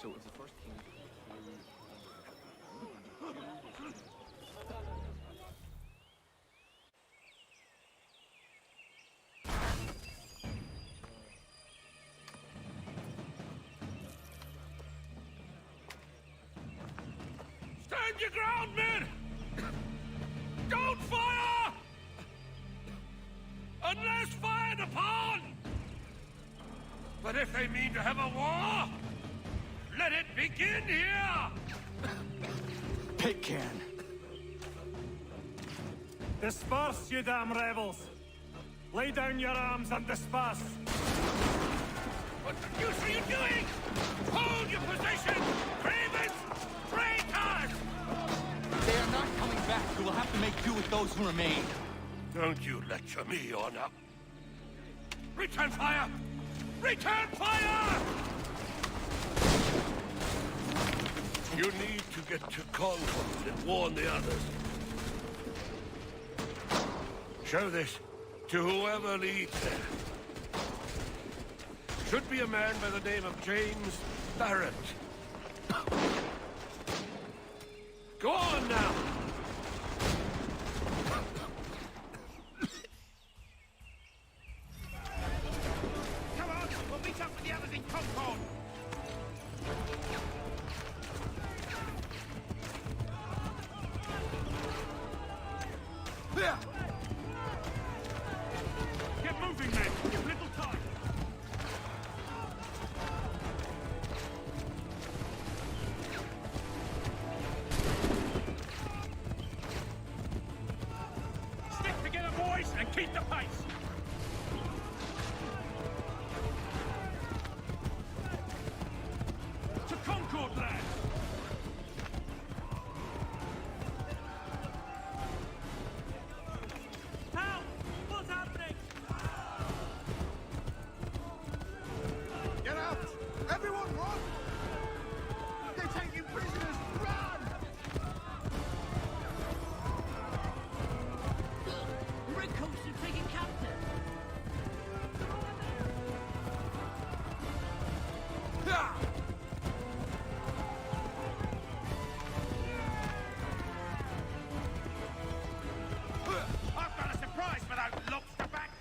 So if the first king stand your ground, men! Don't fire! Unless fired upon! But if they mean to have a war, let it begin here! Pitcairn. Disperse, you damn rebels! Lay down your arms and disperse! What the deuce are you doing? Hold your position! Cravens! Traitors! They are not coming back. We will have to make do with those who remain. Don't you lecture me, Honor. Return fire! Return fire! You need to get to Concord and warn the others. Show this to whoever leads there. Should be a man by the name of James Barrett. Go on now! Come on, we'll meet up with the others in Concord! There! Get moving, men! Give little time! Stick together, boys, and keep the pace! To Concord, lads! Help! What's happening? Get out! Everyone run! They're taking prisoners! Run! The redcoats are taken captive. I've got a surprise for those lobster backs!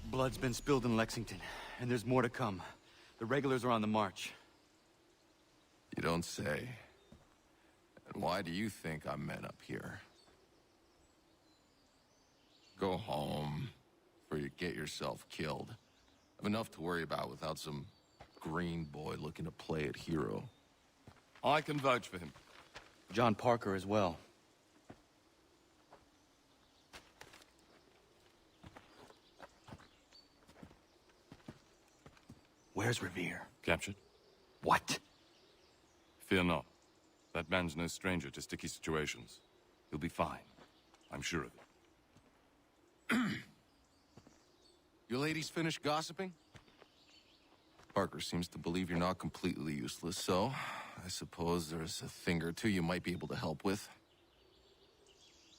Blood's been spilled in Lexington, and there's more to come. The regulars are on the march. You don't say. And why do you think I'm men up here? Go home, before you get yourself killed. I've enough to worry about without some green boy looking to play it hero. I can vouch for him. John Parker as well. Where's Revere? Captured? What? Fear not. That man's no stranger to sticky situations. He'll be fine. I'm sure of it. You ladies finished gossiping? Parker seems to believe you're not completely useless, so I suppose there's a thing or two you might be able to help with.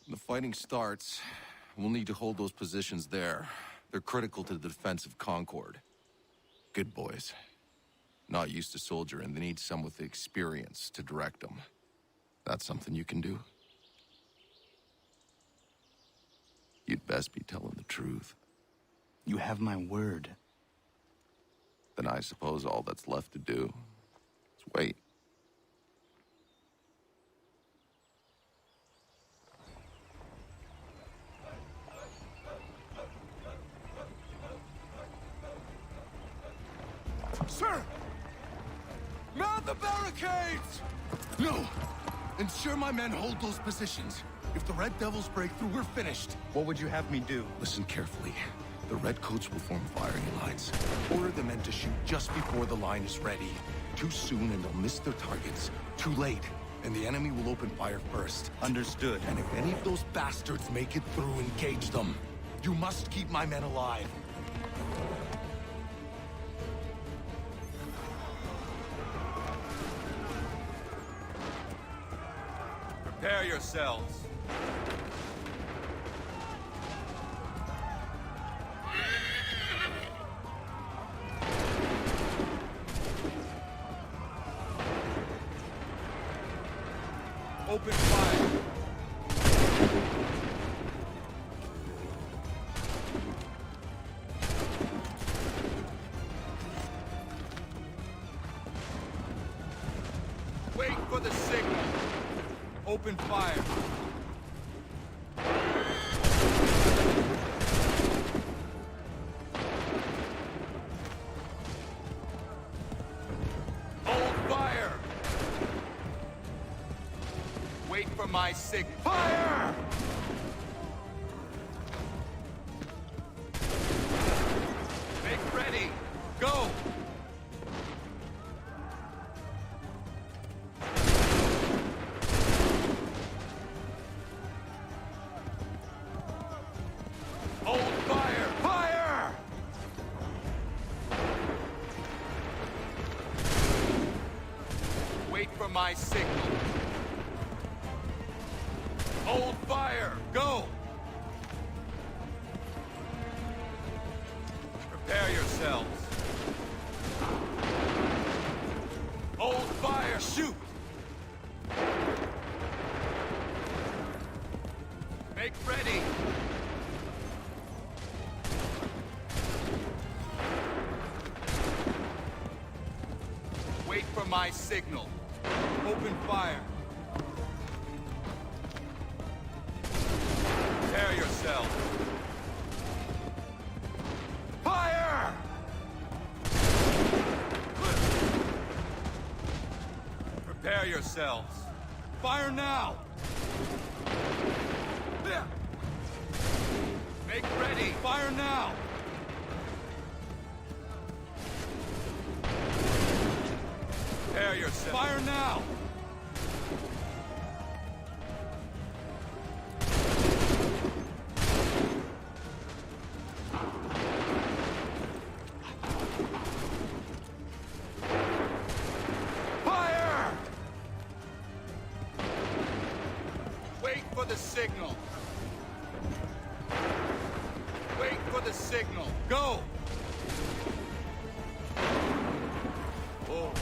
When the fighting starts, we'll need to hold those positions there. They're critical to the defense of Concord. Good boys. Not used to soldiering, they need some with the experience to direct them. That's something you can do? You'd best be telling the truth. You have my word. Then I suppose all that's left to do is wait. Sir! Mount the barricades! No! Ensure my men hold those positions. If the Red Devils break through, we're finished. What would you have me do? Listen carefully. The Redcoats will form firing lines. Order the men to shoot just before the line is ready. Too soon and they'll miss their targets. Too late, and the enemy will open fire first. Understood. And if any of those bastards make it through, engage them. You must keep my men alive. Prepare yourselves. Open fire. Wait for the signal. Open fire. Hold fire. Wait for my signal. Fire! Make ready. Go! Hold fire! Fire! Wait for my signal. Hold fire! Go! Prepare yourselves. Hold fire! Shoot! Make ready! Wait for my signal. Open fire. Prepare yourselves. Fire! Prepare yourselves. Fire now! Make ready. Fire now! Prepare yourself. Fire now! Fire! Wait for the signal. Wait for the signal. Go! Oh.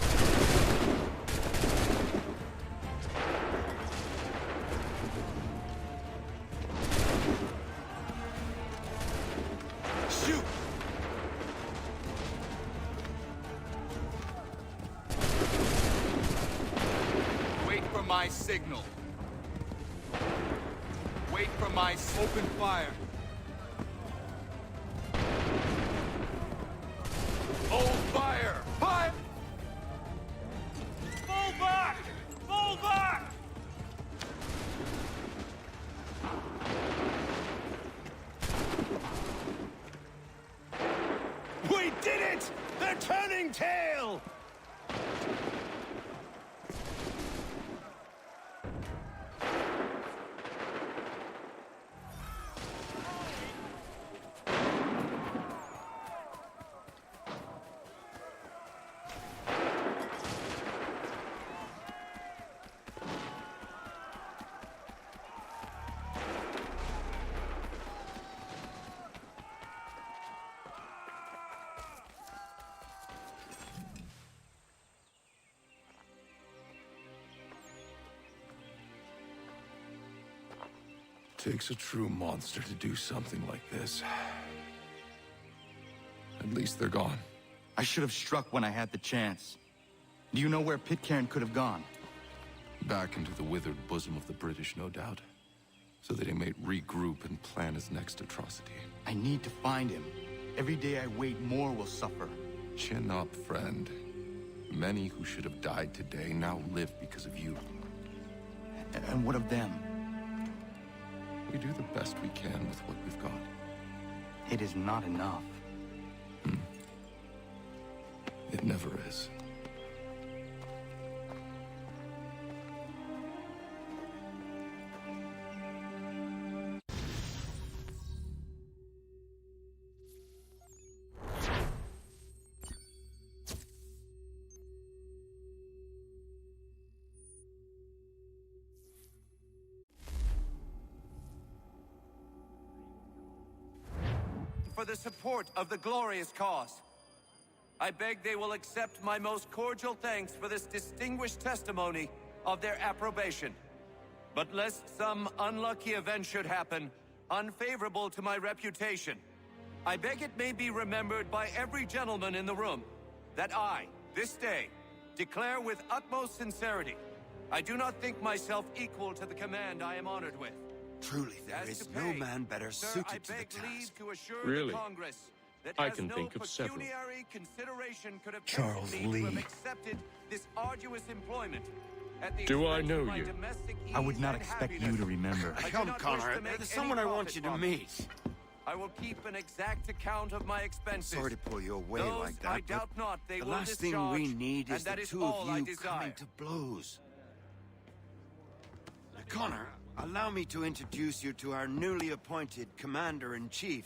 Shoot! Wait for my signal. Wait for my open fire. Hold fire! Fire! Fall back! Fall back! We did it! They're turning tail! Takes a true monster to do something like this. At least they're gone. I should have struck when I had the chance. Do you know where Pitcairn could have gone? Back into the withered bosom of the British, no doubt. So that he may regroup and plan his next atrocity. I need to find him. Every day I wait, more will suffer. Chin up, friend. Many who should have died today now live because of you. And what of them? We do the best we can with what we've got. It is not enough. It never is. the support of the glorious cause. I beg they will accept my most cordial thanks for this distinguished testimony of their approbation. But lest some unlucky event should happen, unfavorable to my reputation, I beg it may be remembered by every gentleman in the room that I, this day, declare with utmost sincerity, I do not think myself equal to the command I am honored with. Truly, there As is to no pay, man better sir, suited I to the beg task. leave to assure Really? the Congress that I as can no think of several. pecuniary consideration could have Charles tempted me to have Lee. accepted this arduous employment at the Do I expense know of my you? domestic I would ease not and expect you happiness. to remember. I do Come, not wish Connor. to make There's any someone I want profit you to from meet. it. I will keep an exact account of my expenses. Sorry to pull you away Those, like that, I but doubt not they the will last thing discharge, we need and is that the is two all of I you desire. coming to blows. Connor, allow me to introduce you to our newly appointed Commander-in-Chief,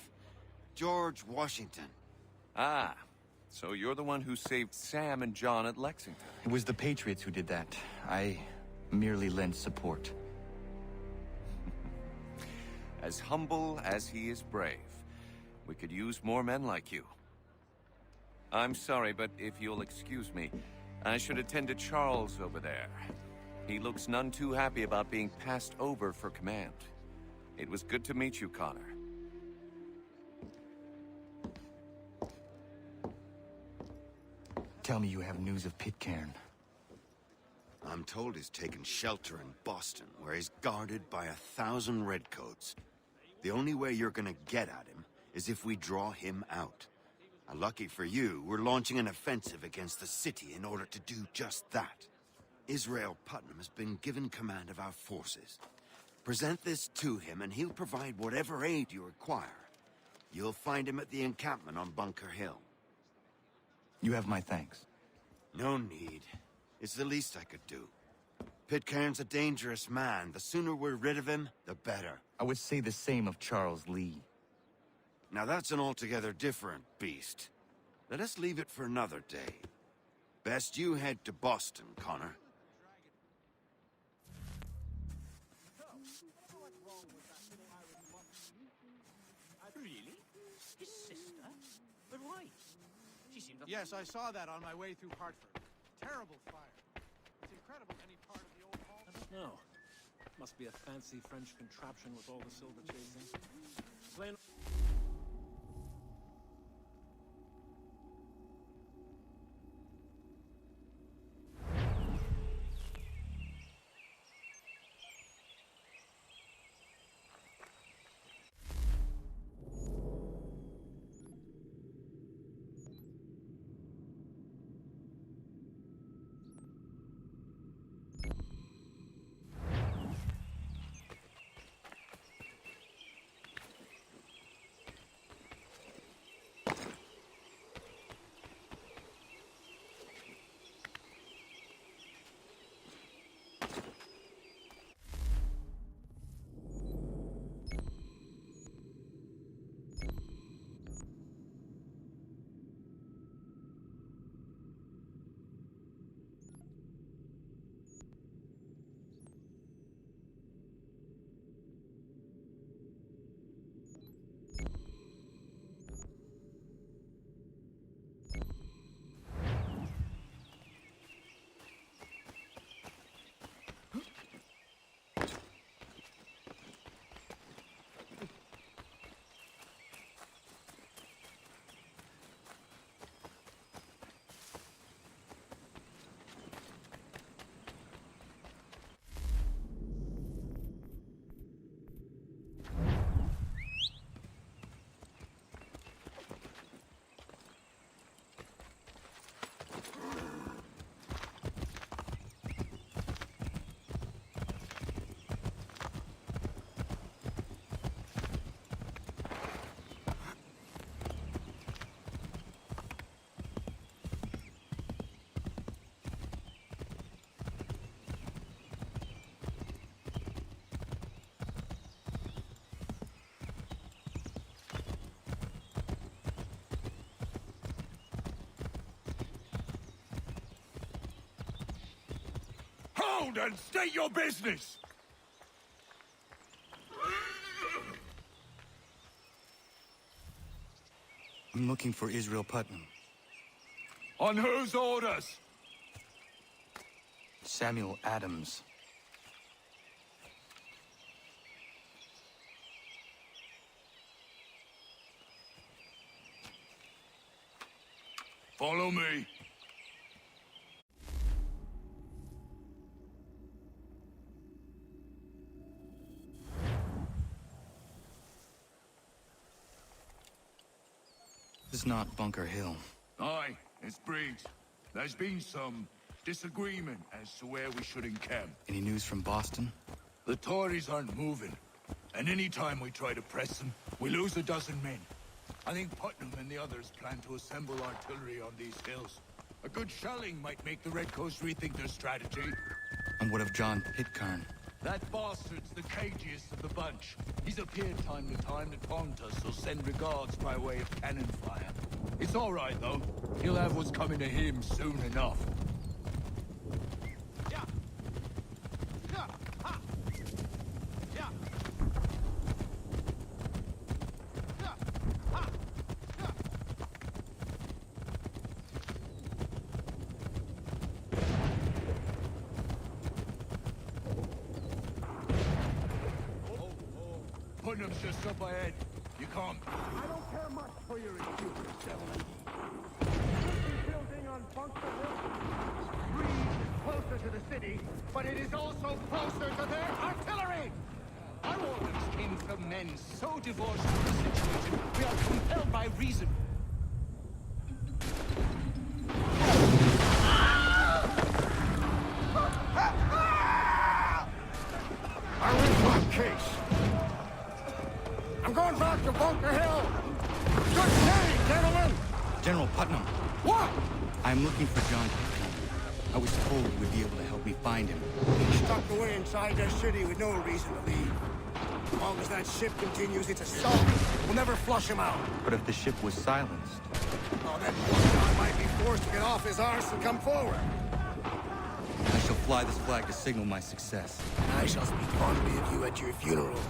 George Washington. Ah, so you're the one who saved Sam and John at Lexington. It was the Patriots who did that. I merely lent support. As humble as he is brave. We could use more men like you. I'm sorry, but if you'll excuse me, I should attend to Charles over there. He looks none too happy about being passed over for command. It was good to meet you, Connor. Tell me you have news of Pitcairn. I'm told he's taken shelter in Boston, where he's guarded by 1,000 redcoats. The only way you're gonna get at him is if we draw him out. Lucky for you, we're launching an offensive against the city in order to do just that. Israel Putnam has been given command of our forces. Present this to him and he'll provide whatever aid you require. You'll find him at the encampment on Bunker Hill. You have my thanks. No need. It's the least I could do. Pitcairn's a dangerous man. The sooner we're rid of him, the better. I would say the same of Charles Lee. Now that's an altogether different beast. Let us leave it for another day. Best you head to Boston, Connor. Really? His sister? But why? She seemed... Yes, I saw that on my way through Hartford. Terrible fire. It's incredible any part of the old hall. I don't know. Must be a fancy French contraption with all the silver chasing. Plain... Hold and state your business! I'm looking for Israel Putnam. On whose orders? Samuel Adams. Follow me. This is not Bunker Hill. Aye, it's Briggs. There's been some disagreement as to where we should encamp. Any news from Boston? The Tories aren't moving, and any time we try to press them, we lose a dozen men. I think Putnam and the others plan to assemble artillery on these hills. A good shelling might make the Redcoats rethink their strategy. And what of John Pitcairn? That bastard's the cagiest of the bunch. He's appeared time to time to taunt us, so send regards by way of cannon fire. It's all right, though. He'll have what's coming to him soon enough. Yeah. Yeah. Ha. Yeah. Yeah. Ha. Yeah. Putnam's just up ahead. You can't... I don't care much for your excuses, gentlemen. This building on Bunker Hill. Breeze is closer to the city, but it is also closer to their artillery! Our orders came from men so divorced from the situation, we are compelled by reason. I win my case. I'm going back to Bunker Hill. Good day, gentlemen. General Putnam. What? I'm looking for John Pitcairn. I was told he would be able to help me find him. He's stuck away inside their city with no reason to leave. As long as that ship continues its assault, we'll never flush him out. But if the ship was silenced, Oh, then one guy might be forced to get off his arse and come forward. I shall fly this flag to signal my success. I shall speak fondly of you at your funeral.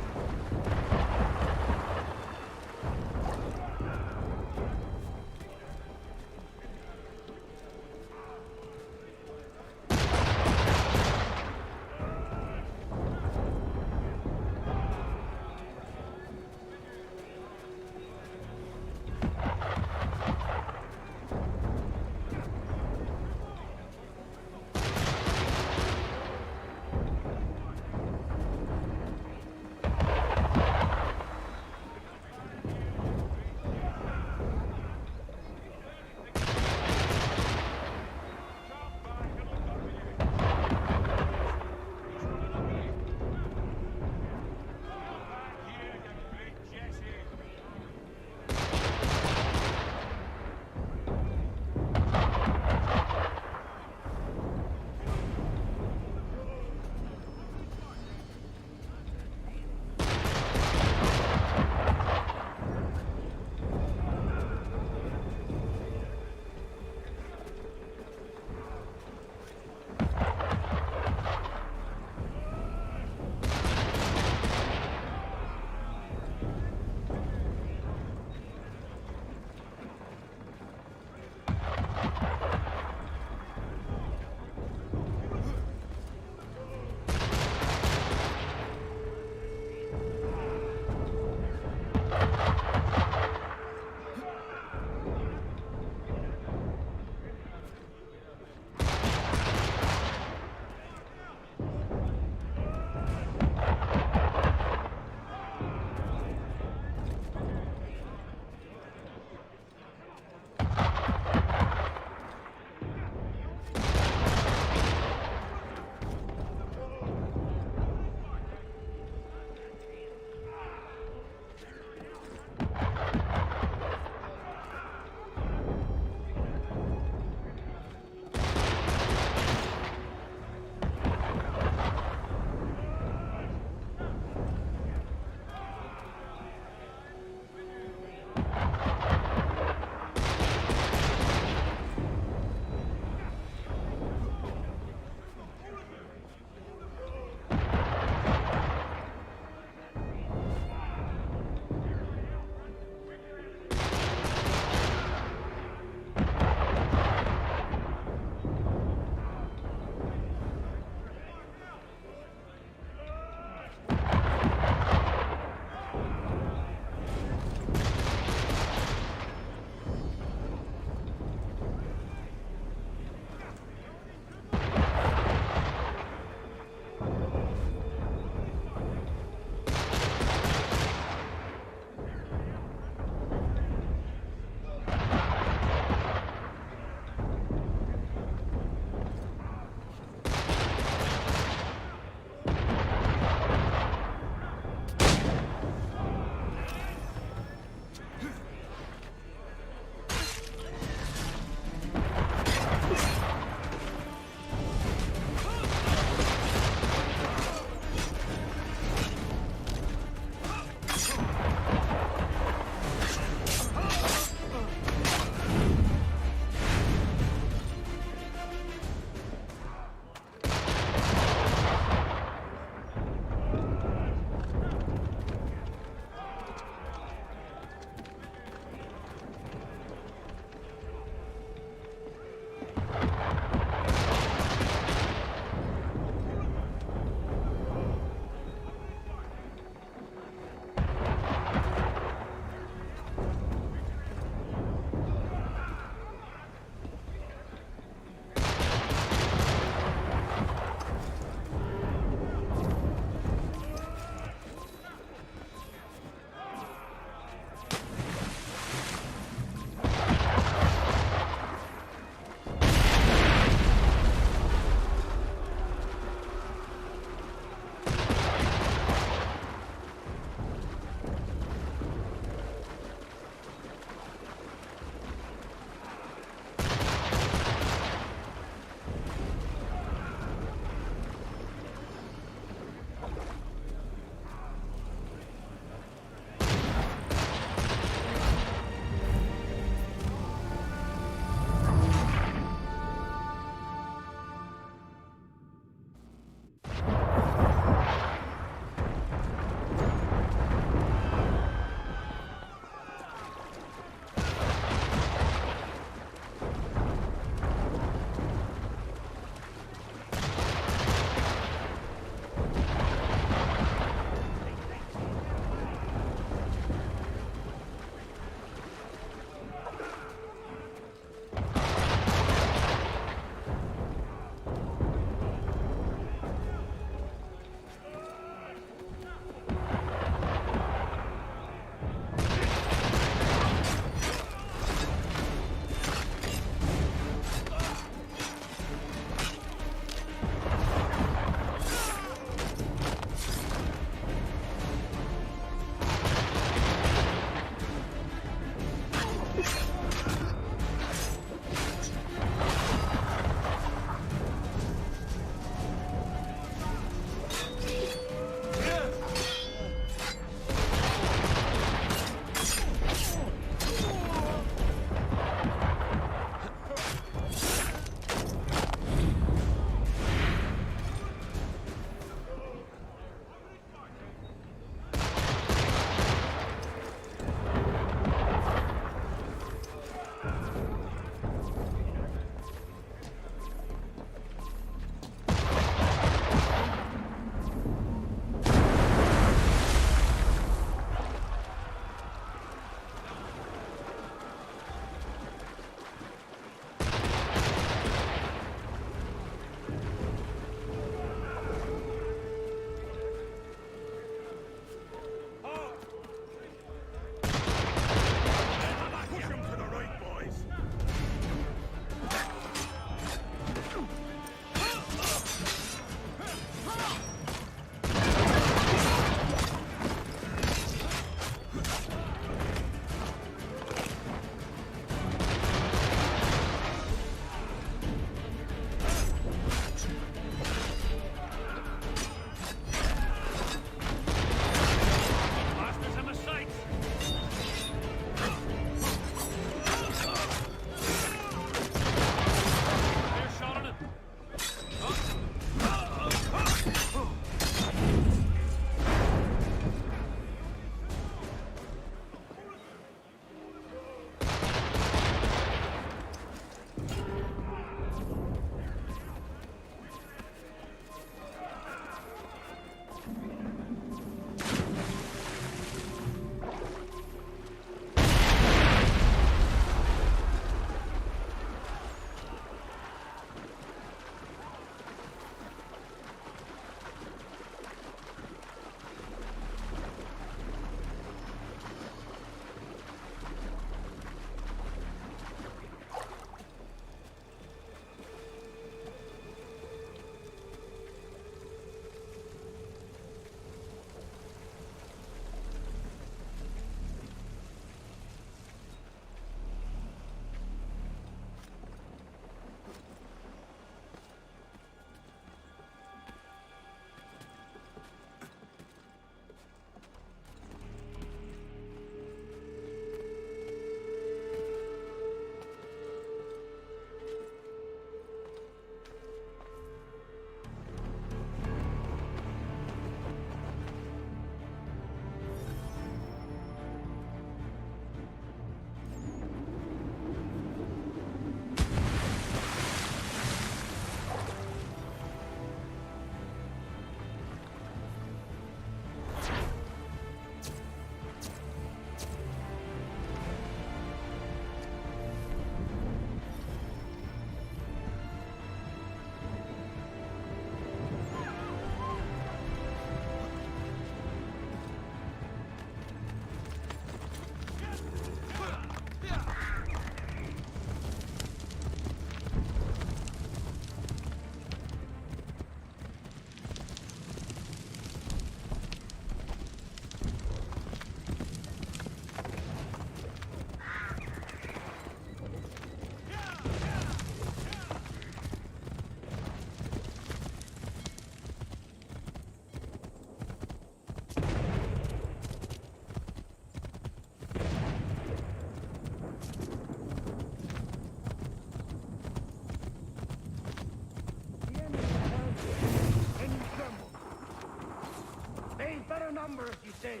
day.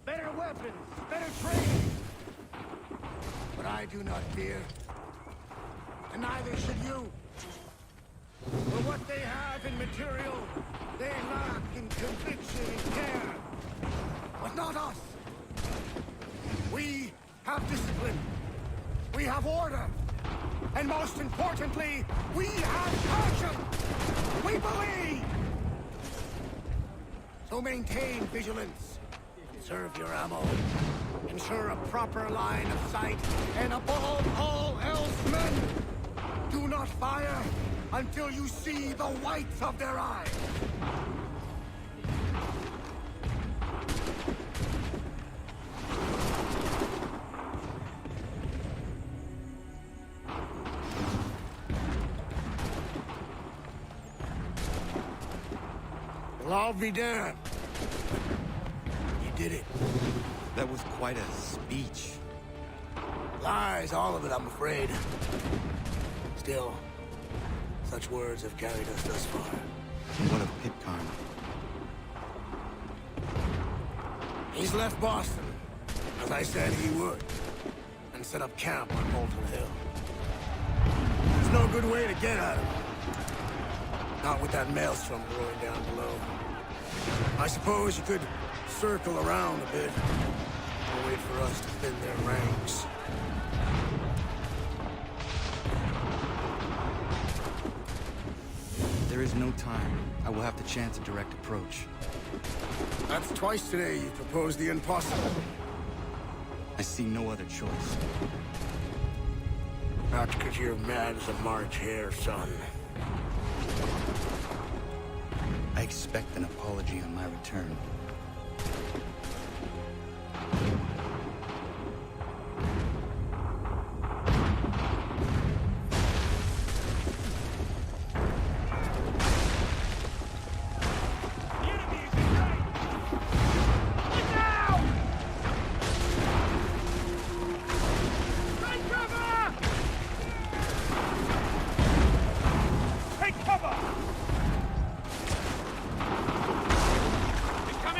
Better weapons, better training. But I do not fear. And neither should you. For what they have in material, they lack in conviction and care. But not us. We have discipline. We have order. And most importantly, we have passion. We believe. So maintain vigilance. Conserve your ammo. Ensure a proper line of sight. And above all else, men, do not fire until you see the whites of their eyes. Well, I'll be damned. You did it. That was quite a speech. Lies, all of it, I'm afraid. Still, such words have carried us thus far. What of Pitcairn? He's left Boston, as I said he would, and set up camp on Molten Hill. There's no good way to get at him. Not with that maelstrom brewing down below. I suppose you could circle around a bit, and wait for us to thin their ranks. There is no time. I will have to chance a direct approach. That's twice today you proposed the impossible. I see no other choice. Not because you're mad as a March hare, son. I expect an apology on my return. Incoming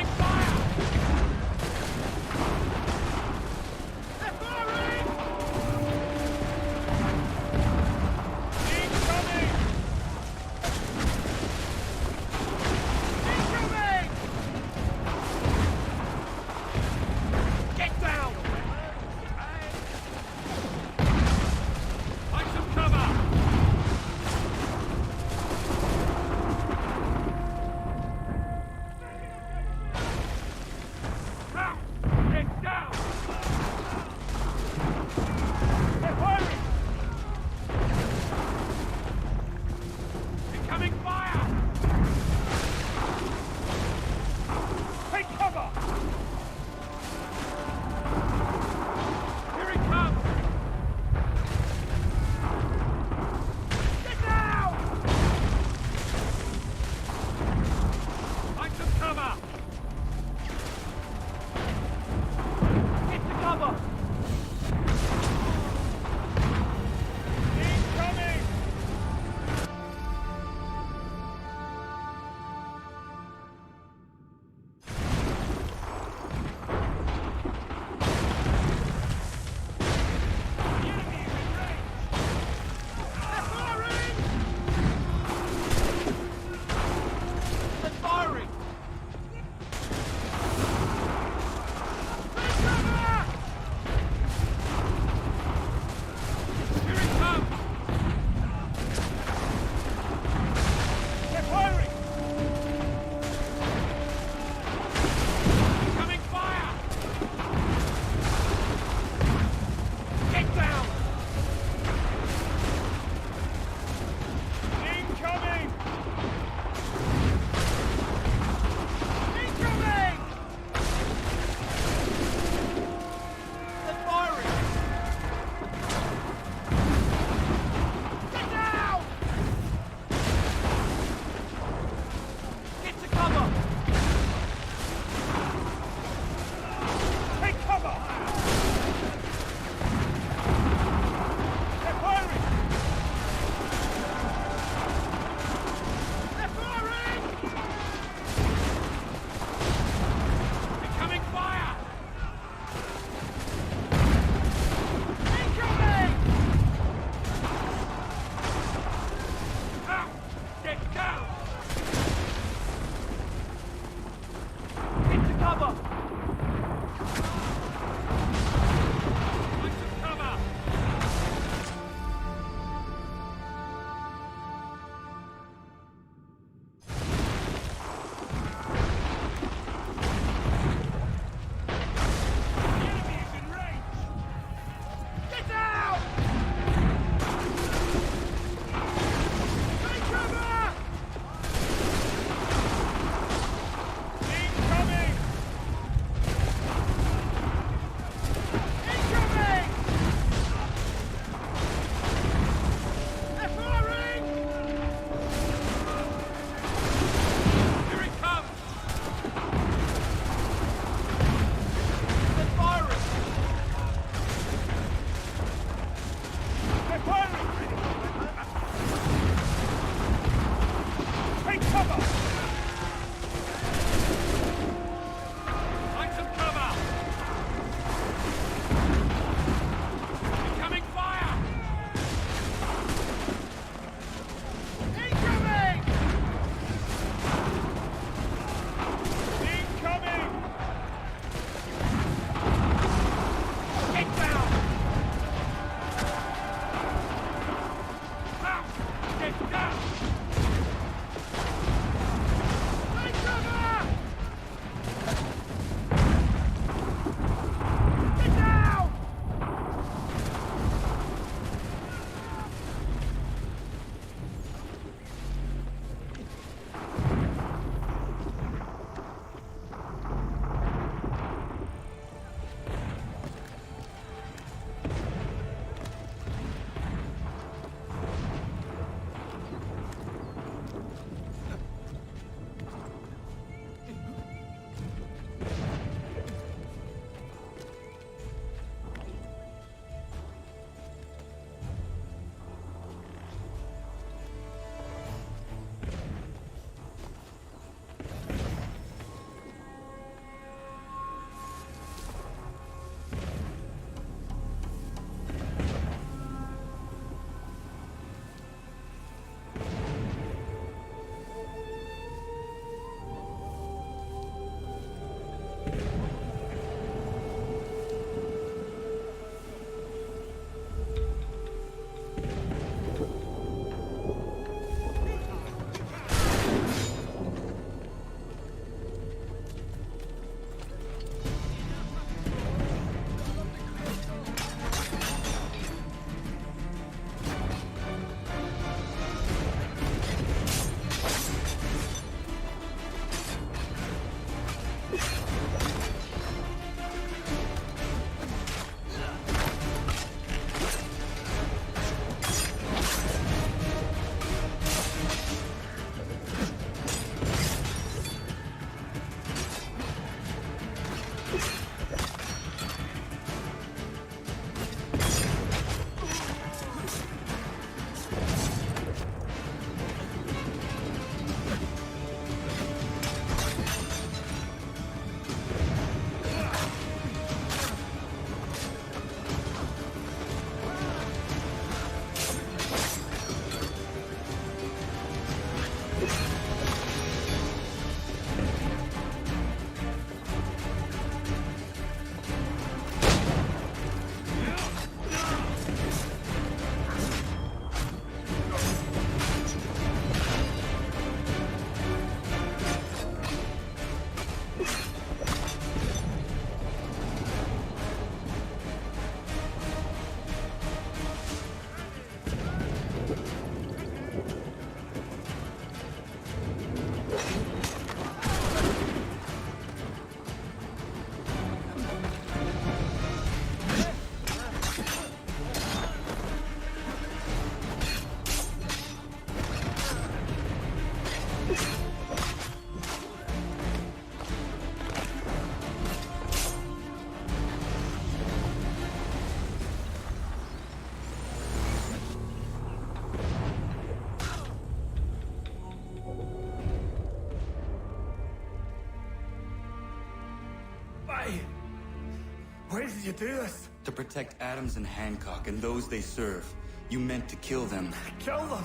Why did you do this? To protect Adams and Hancock and those they serve, you meant to kill them. Kill them?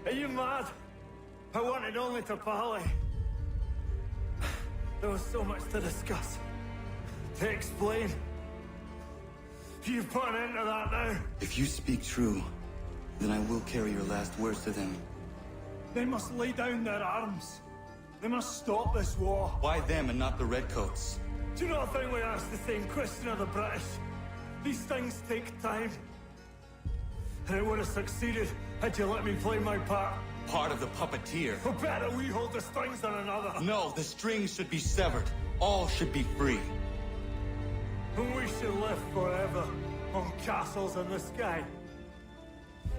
Are you mad? I wanted only to parley. There was so much to discuss, to explain. You've put an end to that now. If you speak true, then I will carry your last words to them. They must lay down their arms. They must stop this war. Why them and not the Redcoats? Do you not think we asked the same question of the British? These things take time. And it would have succeeded had you let me play my part. Part of the puppeteer. Or better we hold the strings than another. No, the strings should be severed. All should be free. And we should live forever on castles in the sky.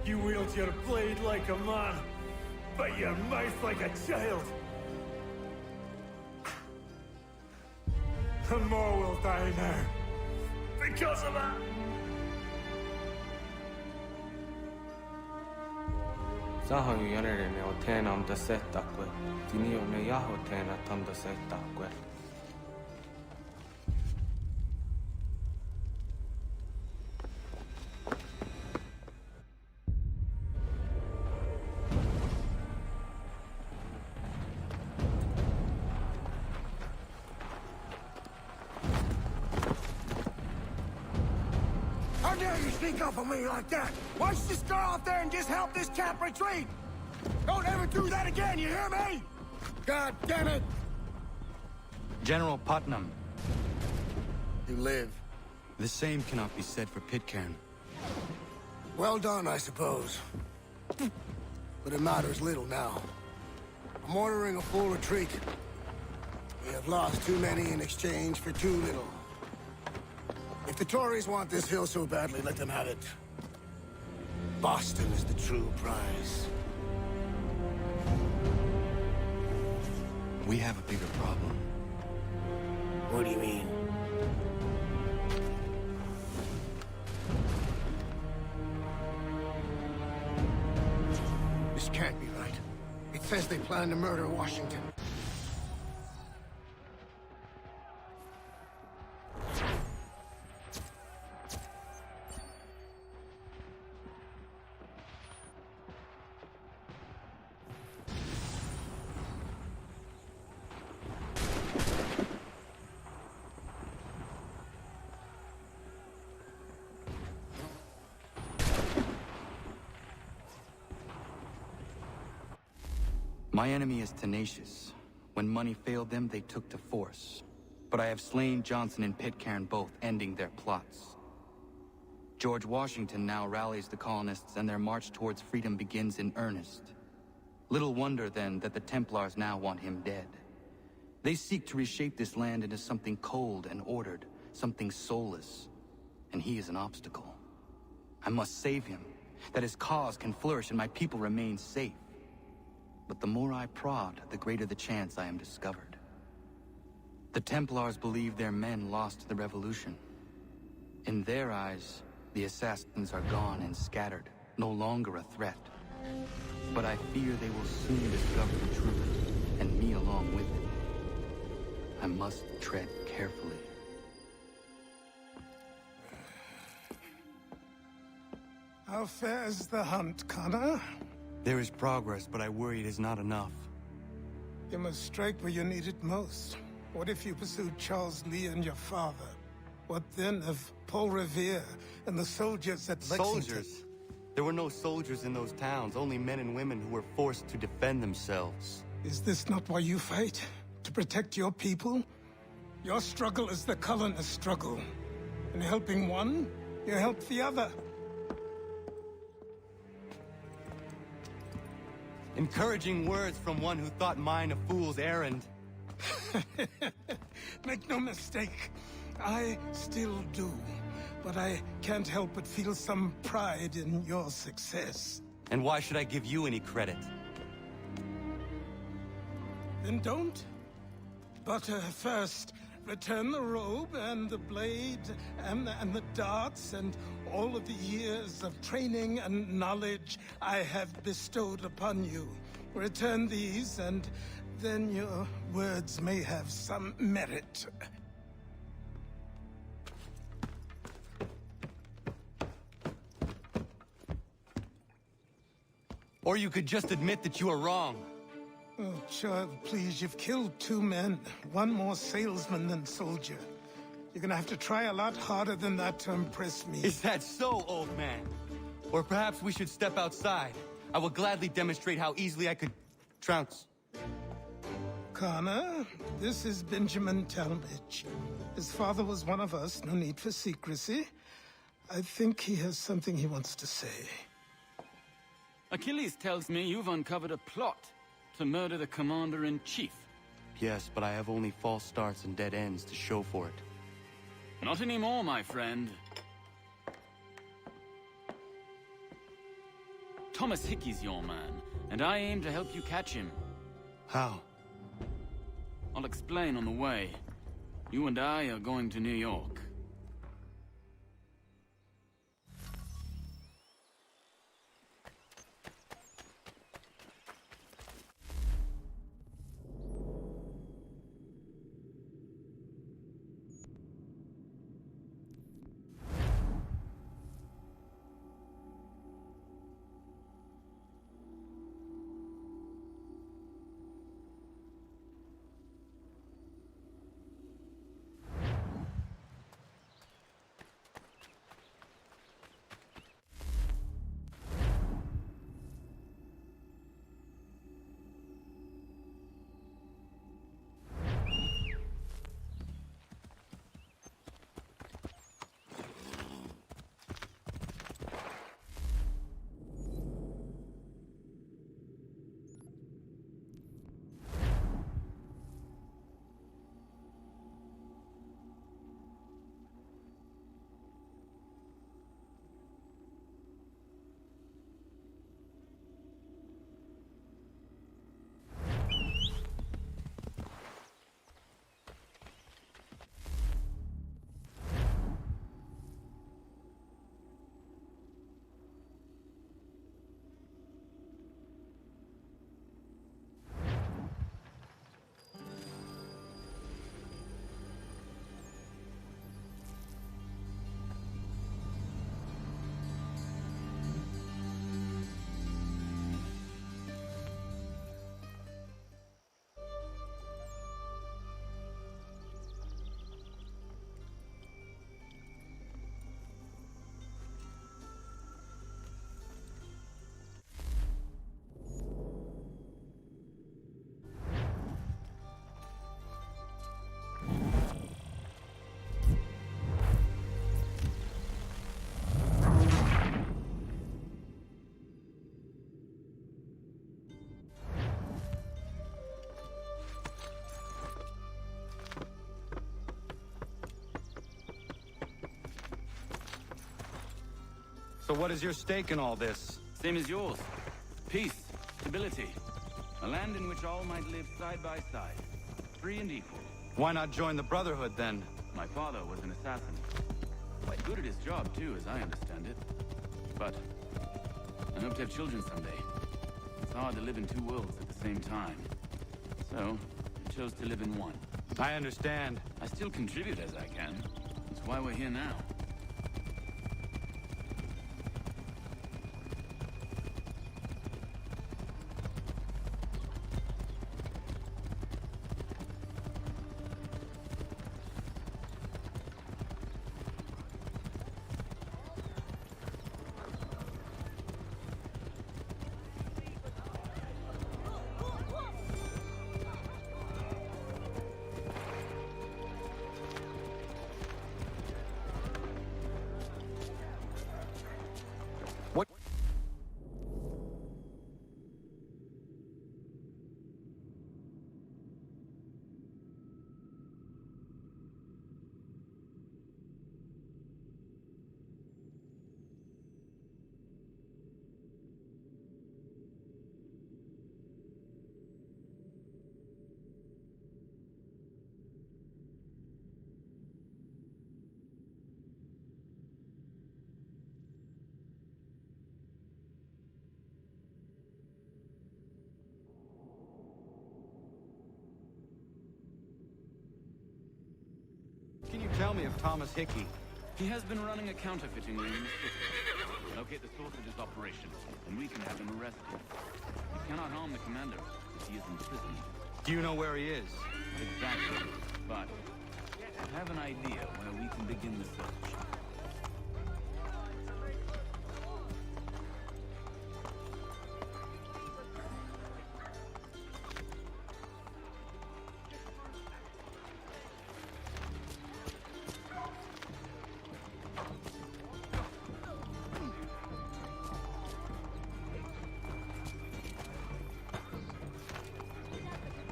You wield your blade like a man, but your mouth like a child. And more will die now. Because of that. Sahan järjeni on teenam da setakwe. Tini on ne jaho teena tam da setakwe. How dare you sneak up on me like that? Why don't you just go out there and just help this camp retreat? Don't ever do that again, you hear me? God damn it! General Putnam. You live. The same cannot be said for Pitcairn. Well done, I suppose. But it matters little now. I'm ordering a full retreat. We have lost too many in exchange for too little. If the Tories want this hill so badly, let them have it. Boston is the true prize. We have a bigger problem. What do you mean? This can't be right. It says they plan to murder Washington. My enemy is tenacious. When money failed them, they took to force. But I have slain Johnson and Pitcairn both, ending their plots. George Washington now rallies the colonists and their march towards freedom begins in earnest. Little wonder, then, that the Templars now want him dead. They seek to reshape this land into something cold and ordered, something soulless. And he is an obstacle. I must save him, that his cause can flourish and my people remain safe. But the more I prod, the greater the chance I am discovered. The Templars believe their men lost the revolution. In their eyes, the assassins are gone and scattered, no longer a threat. But I fear they will soon discover the truth, and me along with it. I must tread carefully. How fares the hunt, Connor? There is progress, but I worry it is not enough. You must strike where you need it most. What if you pursued Charles Lee and your father? What then of Paul Revere and the soldiers at Lexington? Soldiers? There were no soldiers in those towns, only men and women who were forced to defend themselves. Is this not why you fight? To protect your people? Your struggle is the colonist struggle. In helping one, you help the other. Encouraging words from one who thought mine a fool's errand. Make no mistake, I still do. But I can't help but feel some pride in your success. And why should I give you any credit? Then don't. But first, return the robe and the blade and the darts and all of the years of training and knowledge I have bestowed upon you. Return these, and then your words may have some merit. Or you could just admit that you are wrong. Oh, child, please, you've killed 2 men. One more salesman than soldier. You're gonna have to try a lot harder than that to impress me. Is that so, old man? Or perhaps we should step outside. I will gladly demonstrate how easily I could trounce. Connor, this is Benjamin Talmadge. His father was one of us, no need for secrecy. I think he has something he wants to say. Achilles tells me you've uncovered a plot to murder the Commander-in-Chief. Yes, but I have only false starts and dead ends to show for it. Not anymore, my friend. Thomas Hickey's your man, and I aim to help you catch him. How? I'll explain on the way. You and I are going to New York. So what is your stake in all this? Same as yours. Peace, stability. A land in which all might live side by side. Free and equal. Why not join the Brotherhood, then? My father was an assassin. Quite good at his job, too, as I understand it. But I hope to have children someday. It's hard to live in 2 worlds at the same time. So, I chose to live in one. I understand. I still contribute as I can. That's why we're here now. Can you tell me of Thomas Hickey? He has been running a counterfeiting ring in the city. Locate the source of his operation, and we can have him arrested. We cannot harm the commander, if he is in prison. Do you know where he is? Exactly, but I have an idea where we can begin the search.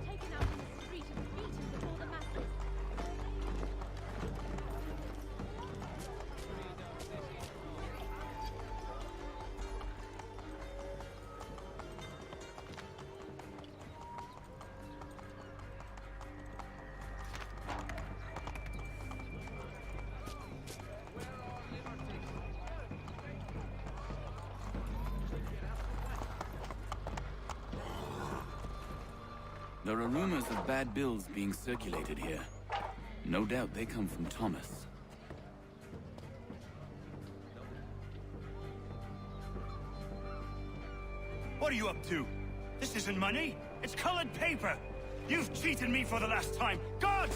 Taken out in the street and beaten before the masses. There are rumors of bad bills being circulated here. No doubt they come from Thomas. What are you up to? This isn't money. It's colored paper. You've cheated me for the last time. God!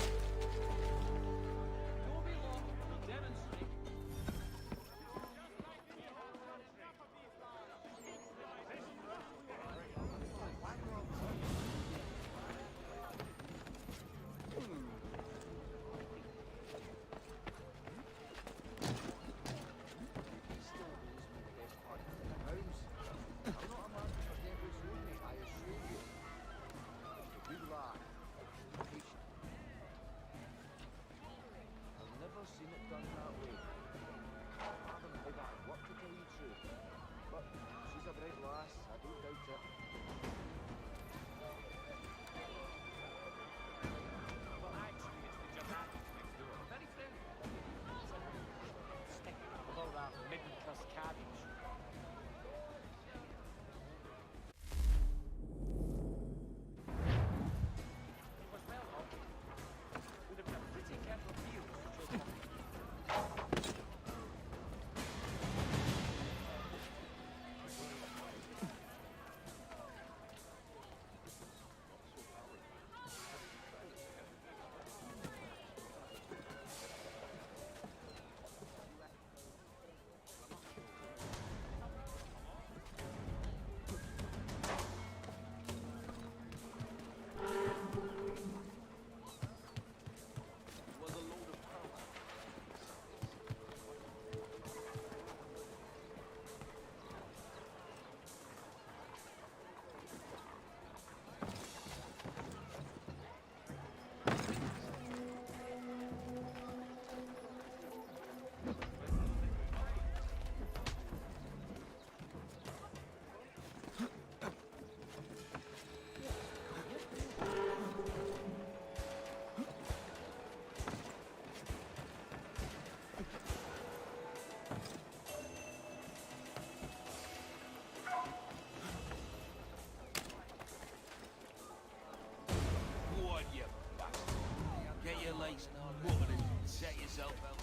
Set yourself out.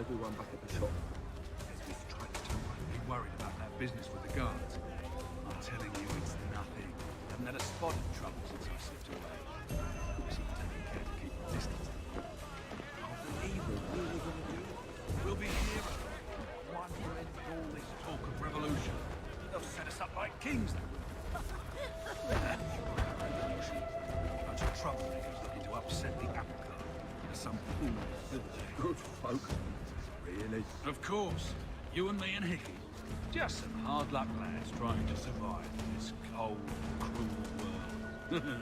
everyone back at the shop. As we strike timber, be worried about that business with the guards. I'm telling you, it's nothing. Haven't had a spot of trouble since I slipped away. Of course, I'm taking care to keep the distance. Can't believe we're really gonna do it. We'll be heroes. One who ends all this talk of revolution. They'll set us up like kings, they will. Revolution. A bunch of troublemakers looking to upset the apple cart. Some fool village. Good folk. Really? Of course. You and me and Hickey. Just some hard luck lads trying to survive in this cold, cruel world.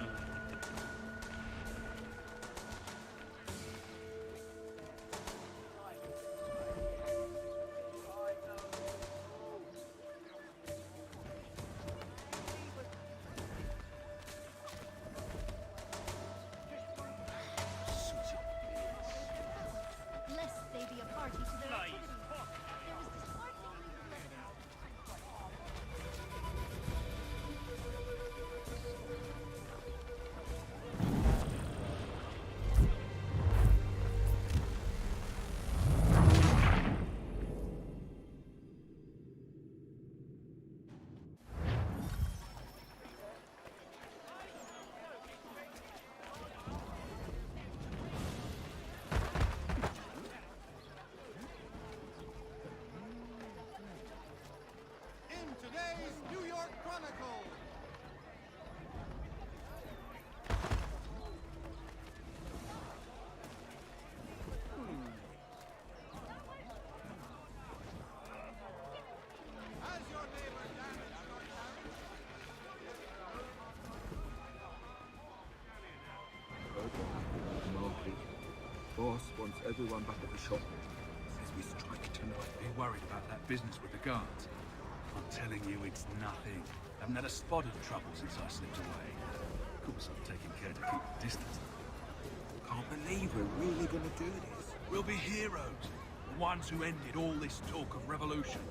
Lest they be a party to their activities. There was dishearteningly In today's New York Chronicle. Has your neighbor damaged your carriage? Market. Boss wants everyone back at the shop. Says we strike tonight. Be worried about that business with the guards. I'm telling you, it's nothing. Haven't had a spot of trouble since I slipped away. Of course, I'm taking care to keep the distance. Can't believe we're really gonna do this. We'll be heroes. The ones who ended all this talk of revolution.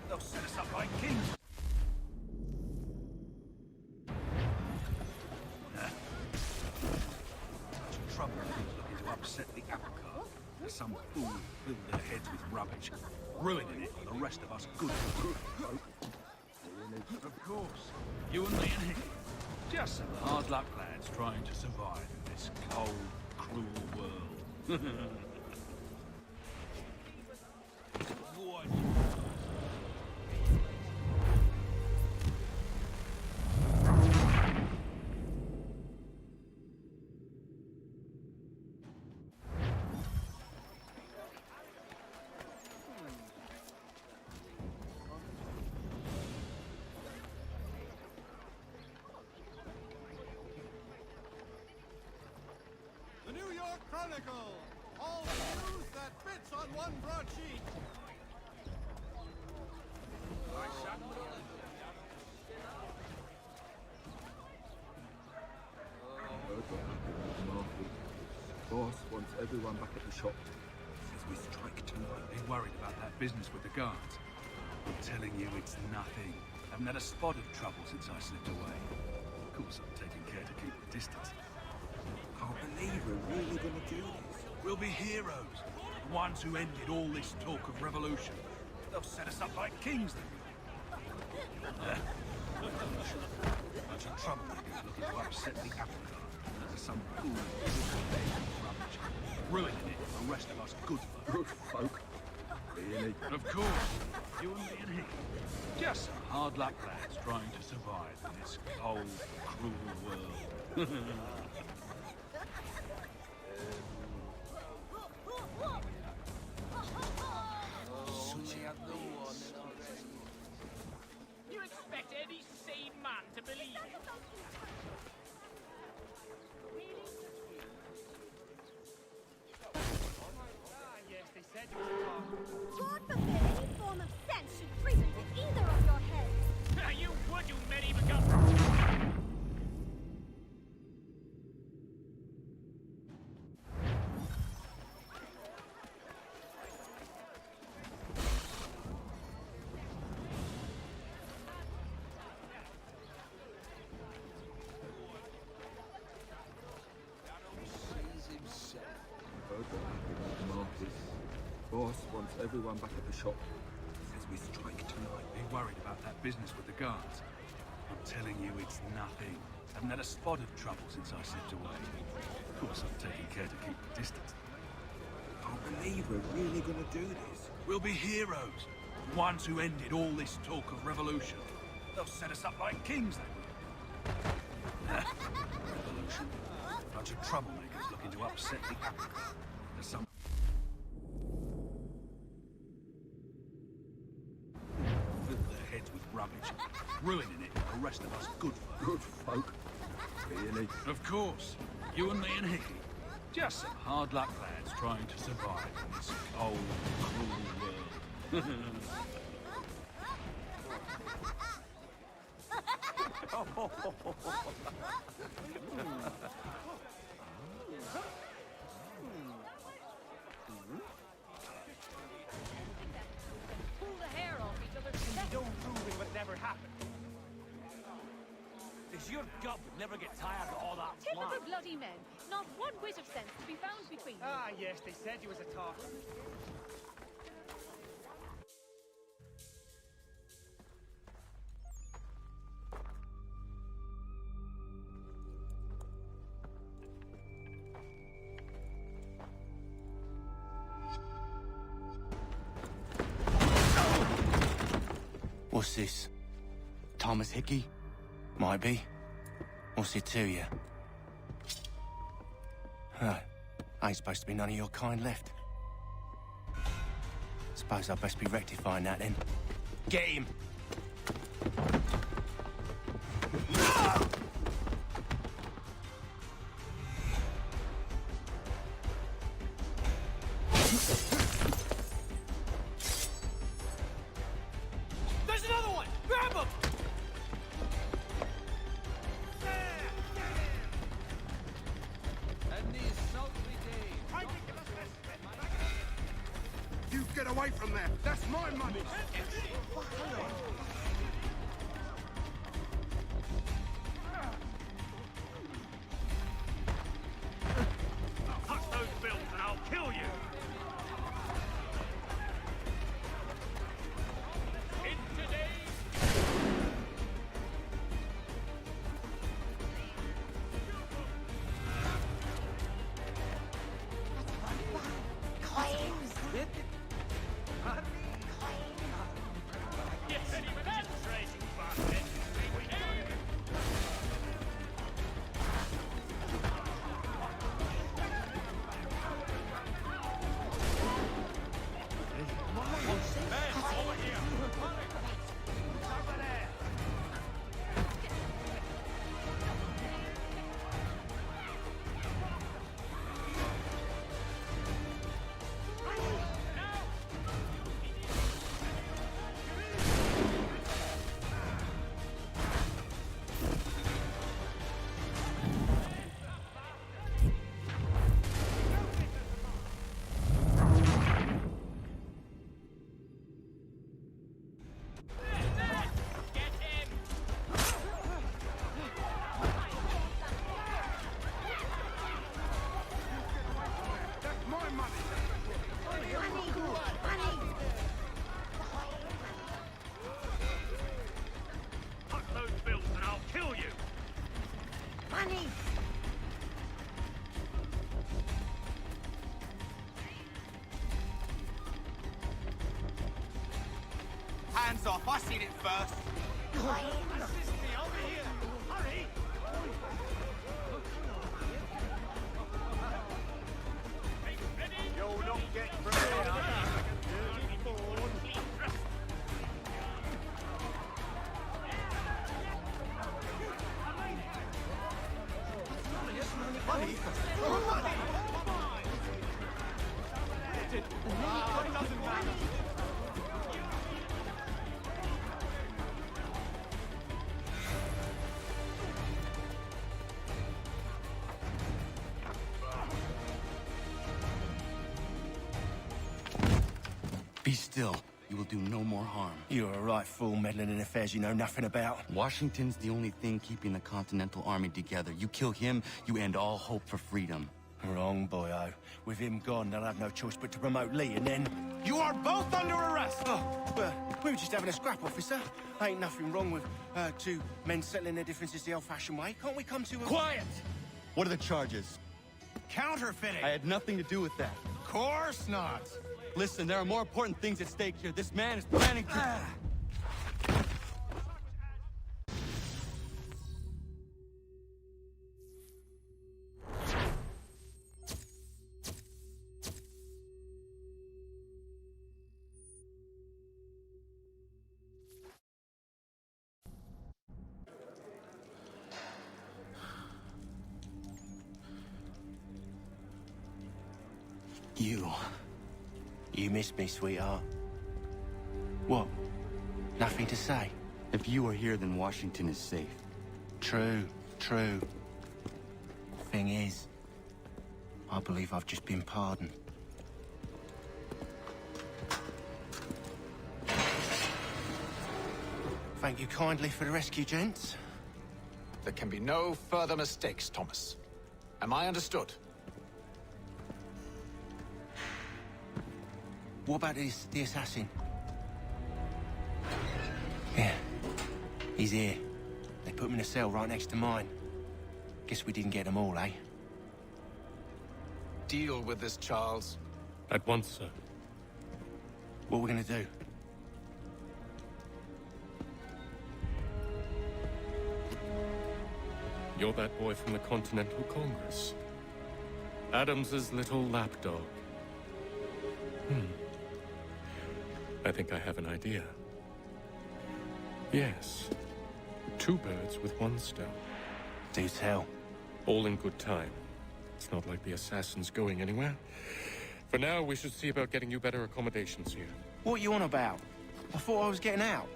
They'll set us up like kings. Troublemakers looking to upset the apple cart. There's some fool who filled their heads with rubbish, ruining it for the rest of us good folk. Of course, you and me and Hickey. Just some hard luck lads trying to survive in this cold, cruel world. What? The New York Chronicle. All the news that fits on one broadsheet. Market. Boss wants everyone back at the shop. Says we strike tonight. Be worried about that business with the guards. I'm telling you, it's nothing. Haven't had a spot of trouble since I slipped away. Of course, I'm taking care to keep the distance. Can't believe we're really gonna do this. We'll be heroes. The ones who ended all this talk of revolution. They'll set us up like kings, they will. Bunch of troublemakers looking to upset the apple cart. There's some fool rubbish, ruining it for the rest of us good folk. Really? Of course. You and me and Hickey. Just some hard luck lads trying to survive in this cold, cruel world. You expect any sane man to believe it? Yes, they said you were. God forbid any form of sense should creep into either of your heads. You would, you medieval gun. wants everyone back at the shop. Says we strike tonight. Be worried about that business with the guards. I'm telling you, it's nothing. Haven't had a spot of trouble since I slipped away. Of course, I'm taking care to keep the distance. I believe we're really gonna do this. We'll be heroes. Ones who ended all this talk of revolution. They'll set us up like kings, they will. Revolution. Bunch of troublemakers looking to upset the apple. There's some... Fill their heads with rubbish, ruining it for the rest of us good folk. Good folk? Really? Of course. You and me and Hickey. Just some hard luck lads trying to survive in this cold, cruel world. Pull the hair off each other's You don't prove it would never happen. Does your gut never get tired of all that Typical bloody men. Not one whit of sense to be found between them. Ah, yes, they said you was a talker. What's this? Thomas Hickey? Might be. What's it to you? Huh. Ain't supposed to be none of your kind left. Suppose I'd best be rectifying that then. Get him! There's another one! Grab him! And the assault you get away from there! That's my money! Touch those bills and I'll kill you! In today's... Yes, any demonstrating bastard! Touch those bills and I'll kill you! Money! Hands off! I seen it first! Assist me over here! Hurry! You'll not get from here! Dirty fawn! Money? Money? It doesn't matter! Be still. You will do no more harm. You're a right fool meddling in affairs you know nothing about. Washington's the only thing keeping the Continental Army together. You kill him, you end all hope for freedom. Wrong, boyo. With him gone, they'll have no choice but to promote Lee, and then... You are both under arrest! Oh, well, we were just having a scrap, officer. Ain't nothing wrong with two men settling their differences the old-fashioned way. Can't we come to a... Quiet! What are the charges? Counterfeiting! I had nothing to do with that. Course not! Listen, there are more important things at stake here. This man is planning to... You missed me, sweetheart. What? Nothing to say? If you are here, then Washington is safe. True. Thing is, I believe I've just been pardoned. Thank you kindly for the rescue, gents. There can be no further mistakes, Thomas. Am I understood? What about the assassin? Yeah. He's here. They put him in a cell right next to mine. Guess we didn't get them all, eh? Deal with this, Charles. At once, sir. What are we gonna do? You're that boy from the Continental Congress. Adams's little lapdog. I think I have an idea. Yes. 2 birds with 1 stone. Do tell. All in good time. It's not like the assassin's going anywhere. For now, we should see about getting you better accommodations here. What are you on about? I thought I was getting out.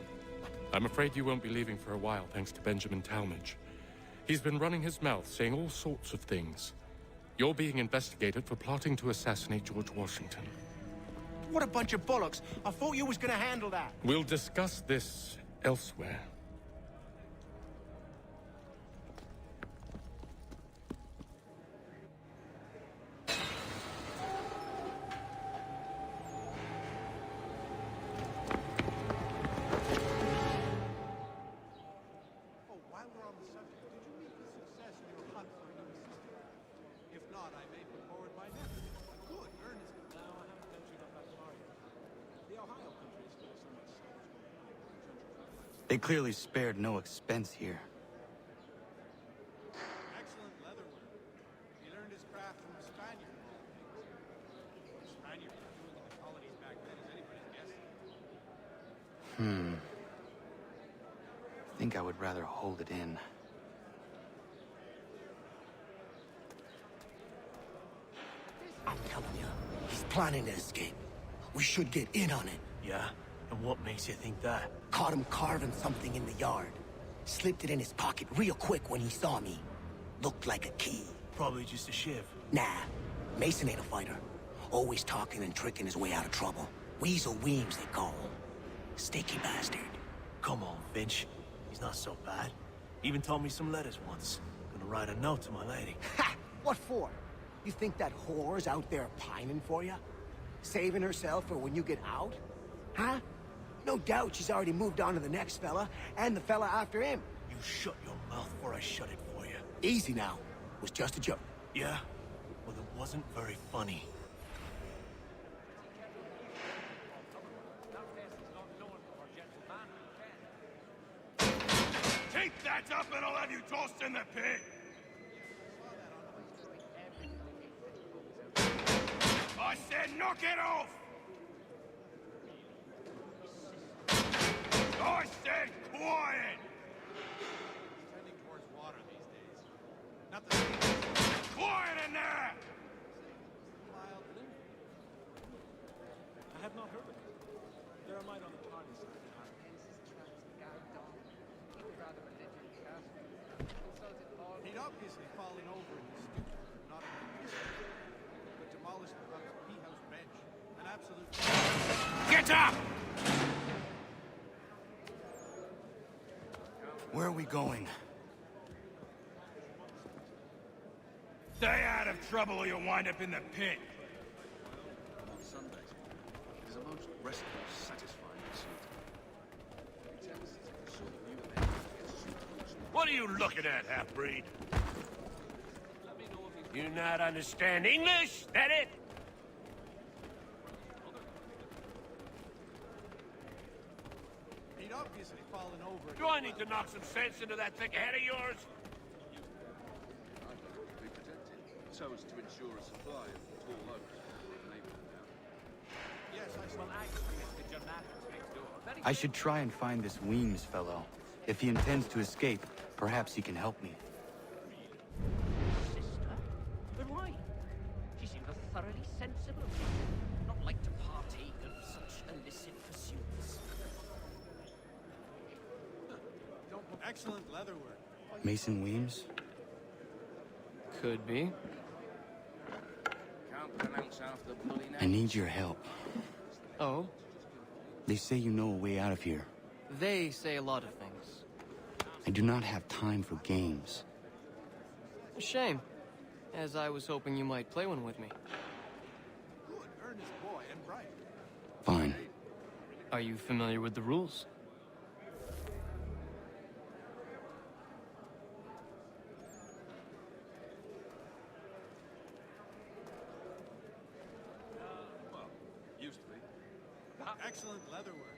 I'm afraid you won't be leaving for a while, thanks to Benjamin Talmadge. He's been running his mouth, saying all sorts of things. You're being investigated for plotting to assassinate George Washington. What a bunch of bollocks. I thought you was gonna handle that. We'll discuss this elsewhere. They clearly spared no expense here. Excellent leatherwork. He learned his craft from a Spaniard. The Spaniards were doing in the colonies back then as anybody's guessing. I think I would rather hold it in. I'm telling you, he's planning to escape. We should get in on it. Yeah? And what makes you think that? Caught him carving something in the yard. Slipped it in his pocket real quick when he saw me. Looked like a key. Probably just a shiv. Nah, Mason ain't a fighter. Always talking and tricking his way out of trouble. Weasel Weems, they call him. Sticky bastard. Come on, Finch. He's not so bad. Even told me some letters once. Gonna write a note to my lady. Ha! What for? You think that whore's out there pining for you? Saving herself for when you get out? Huh? No doubt she's already moved on to the next fella, and the fella after him. You shut your mouth before I shut it for you. Easy now. It was just a joke. Yeah? Well, it wasn't very funny. Take that up and I'll have you tossed in the pit! I said knock it off! I said quiet! Trending towards water these days. Not the same. Quiet in there! I have not heard of it. There are might on the party side. He'd obviously fallen over in his stupor, not in the mess. But demolished the Buck's pea house bench. An absolute... Get up! Where are we going? Stay out of trouble or you'll wind up in the pit. On Sundays, it is a most restful, satisfying pursuit. He tells us the sort of view of it. What are you looking at, half-breed? You not understand English? That it? He'd obviously fallen over. Do I need to knock some sense into that thick head of yours? Be protected, so as to ensure a supply of tall oaks for the neighborhood now. Yes, I Well, actually, Mr. John Matthews next door. Very I should try and find this Weems fellow. If he intends to escape, perhaps he can help me. sister? But why? She seemed a thoroughly sensible woman, not like to partake of such illicit pursuits. Excellent leatherwork. Mason Weems? Could be. Can't pronounce half the bloody I need your help. Oh? They say you know a way out of here. They say a lot of things. I do not have time for games. A shame, as I was hoping you might play one with me. Good, earnest boy and bright. Fine. Are you familiar with the rules? Well, used to be. Excellent leatherwork.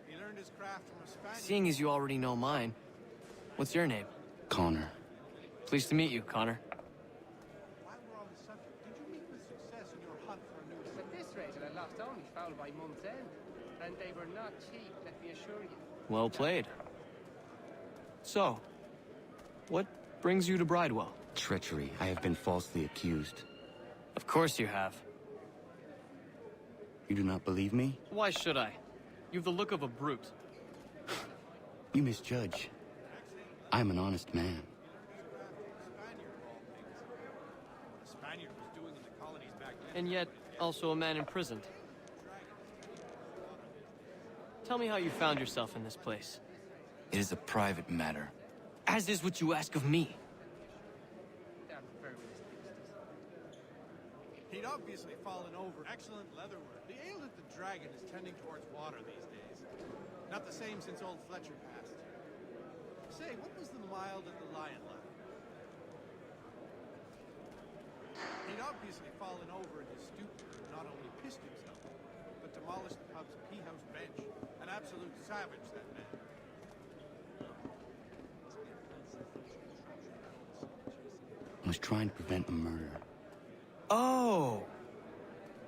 He learned his craft from a Spaniard. Seeing as you already know mine, what's your name? Connor. Pleased to meet you, Connor. While we're on the subject, did you meet with success in your hunt for a new At this rate, I lost only foul by month's end. And they were not cheap, let me assure you. Well played. So, what brings you to Bridewell? Treachery. I have been falsely accused. Of course you have. You do not believe me? Why should I? You've the look of a brute. You misjudge. I am an honest man. the Spaniard was doing in the colonies back then. And yet, also a man imprisoned. Tell me how you found yourself in this place. It is a private matter. As is what you ask of me. He'd obviously fallen over. Excellent leatherwork. The ale at the Dragon is tending towards water these days. Not the same since old Fletcher passed. Say, what was the mild at the Lion Lap? He'd obviously fallen over in his stupor and not only pissed himself, but demolished the pub's pea-house bench. An absolute savage, that man. I was trying to prevent a murder. Oh!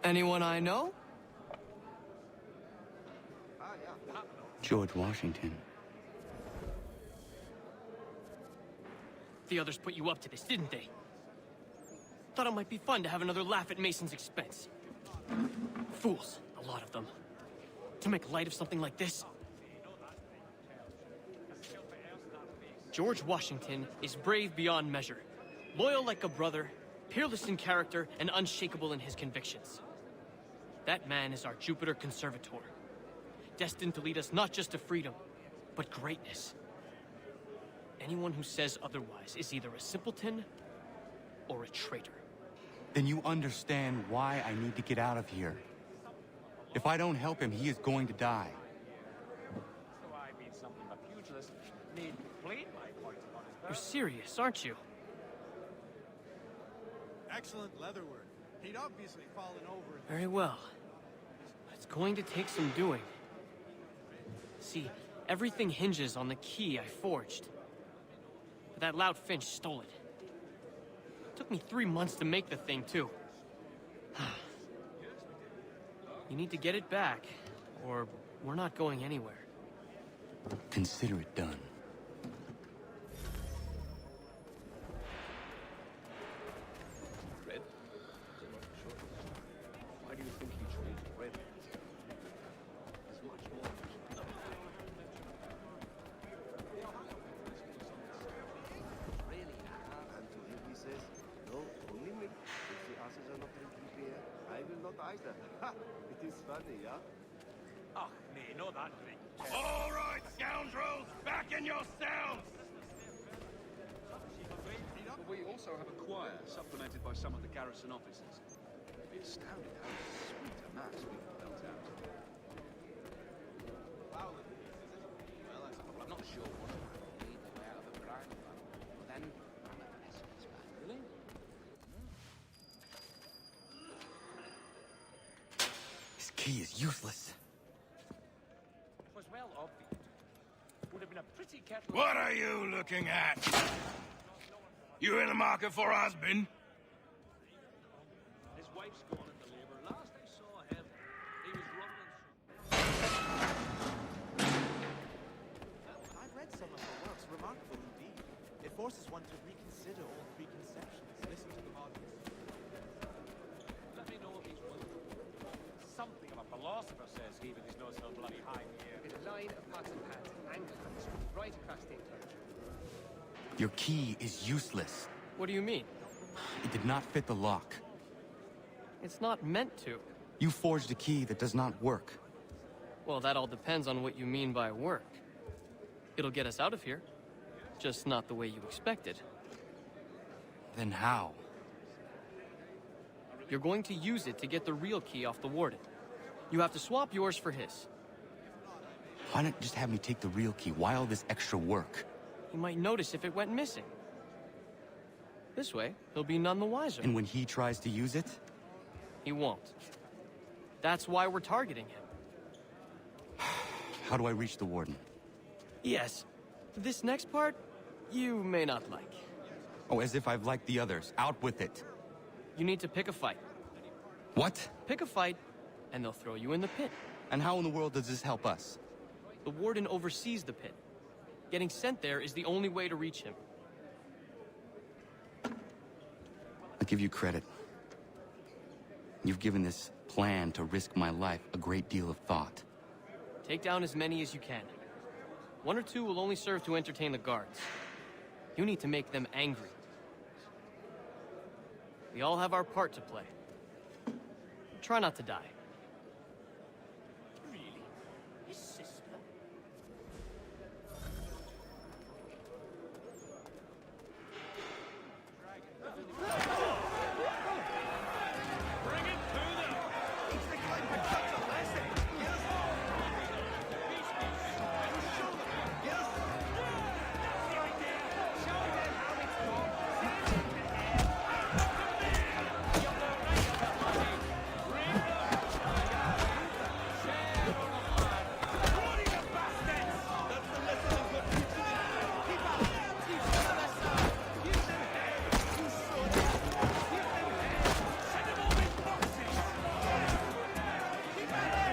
Anyone I know? George Washington. The others put you up to this, didn't they? Thought it might be fun to have another laugh at Mason's expense. Fools, a lot of them. To make light of something like this. George Washington is brave beyond measure, loyal like a brother, peerless in character, and unshakable in his convictions. That man is our Jupiter Conservator, destined to lead us not just to freedom, but greatness. Anyone who says otherwise is either a simpleton or a traitor. Then you understand why I need to get out of here. If I don't help him, he is going to die. So I mean something of a pugilist need plead my point upon his You're serious, aren't you? Excellent leatherwork. He'd obviously fallen over. Very well. It's going to take some doing. See, everything hinges on the key I forged. But that loud Finch stole it. Took me 3 months to make the thing, too. You need to get it back, or we're not going anywhere. Consider it done. Red? Why do you think he chose red? There's much more. Really? And to him he says, no, only me. If the others are not drinking beer, I will not either. Ha! It is funny, yeah? Ach, nee, not that drink. All right, scoundrels, back in your cells! He'd But we also have a choir, supplemented by some of the garrison officers. You'd be astounded how sweet a mass we can belt out. Well, I'm not sure what it would be the way out of a grind, but then I'm a pessimist, man. Really? This key is useless. It was well obvious. Would have been a pretty kettle. What are you looking at? You in the market for a husband? His wife's gone into labor. Last I saw him, he was rumbling. I've read some of her works, remarkable indeed. It forces one to reconsider all preconceptions. Listen to the models. Let me know if he's one. Something of a philosopher, says he, with his nose so bloody high in the air. With a line of pots and pans, Anglicans, right across the enclosure. Your key is useless. What do you mean? It did not fit the lock. It's not meant to. You forged a key that does not work. Well, that all depends on what you mean by work. It'll get us out of here. Just not the way you expected. Then how? You're going to use it to get the real key off the warden. You have to swap yours for his. Why not just have me take the real key? Why all this extra work? He might notice if it went missing. This way, he'll be none the wiser. And when he tries to use it? He won't. That's why we're targeting him. How do I reach the warden? Yes. This next part, you may not like. Oh, as if I've liked the others. Out with it. You need to pick a fight. What? Pick a fight, and they'll throw you in the pit. And how in the world does this help us? The warden oversees the pit. Getting sent there is the only way to reach him. I'll give you credit. You've given this plan to risk my life a great deal of thought. Take down as many as you can. 1 or 2 will only serve to entertain the guards. You need to make them angry. We all have our part to play. Try not to die. Really? His sister? Bring it to them! It's the kind of such a lesson! Yes! Show them! Yes! That's the idea! Show them how it's done! You'll go right up, buddy! Bring them! Share on the flag! Bloody the bastards! That's the lesson of good teaching! Keep up! Teach them a lesson! Give them head! You should! Give them head! Send them all in boxes! Keep at it!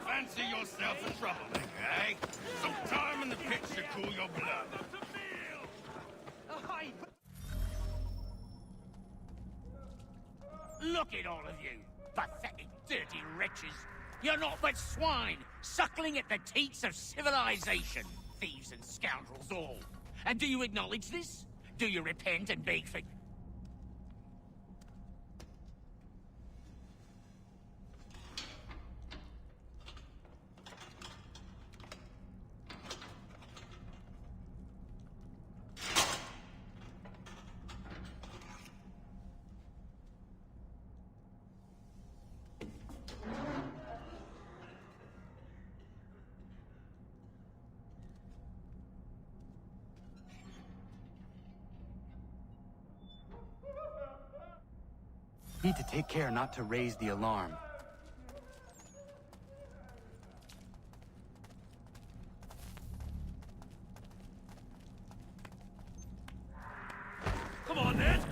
Fancy yourself a troublemaker, eh? Some time in the pit should cool your blood. Look at all of you, pathetic, dirty wretches. You're not but swine, suckling at the teats of civilization. Thieves and scoundrels all. And do you acknowledge this? Do you repent and beg for... Need to take care not to raise the alarm. Come on, Ned!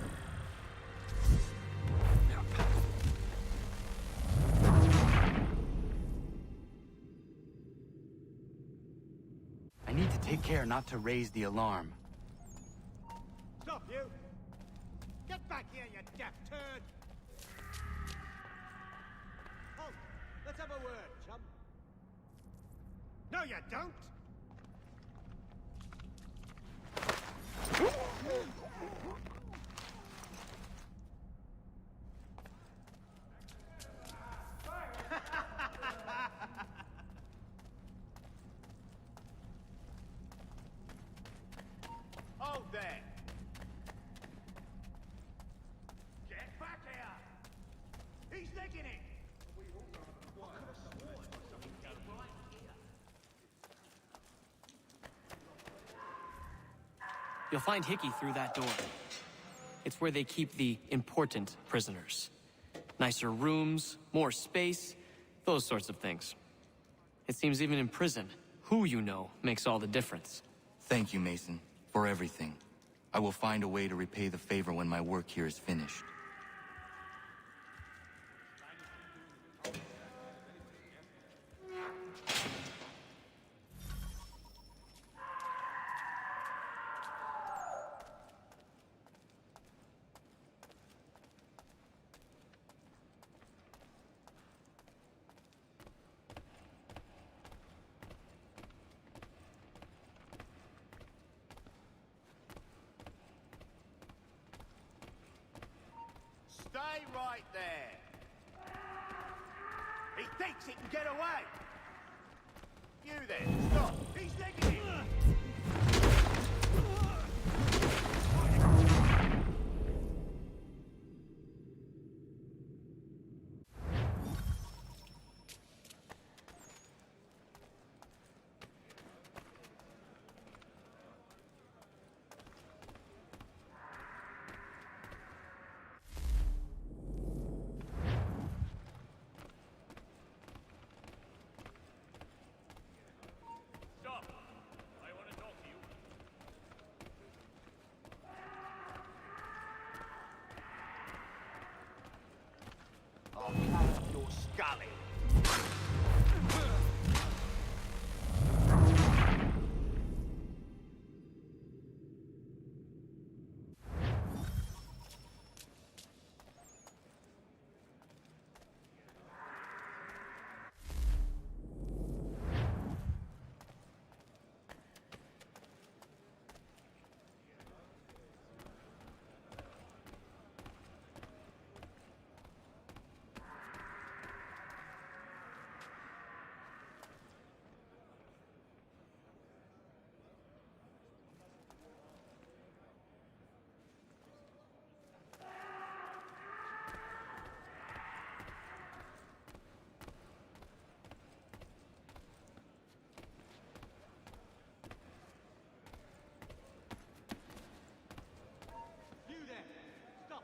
Take care not to raise the alarm. Stop, you! Get back here, you deaf turd! Oh, let's have a word, chum. No, you don't! Hold there! Get back here! He's nicking it! You'll find Hickey through that door. It's where they keep the important prisoners. Nicer rooms, more space, those sorts of things. It seems even in prison, who you know makes all the difference. Thank you, Mason, for everything. I will find a way to repay the favor when my work here is finished. Stay right there! He thinks he can get away! You then, stop! He's nicking it! Stop! I want to talk to you. I'll cut up your scully! You there! Stop!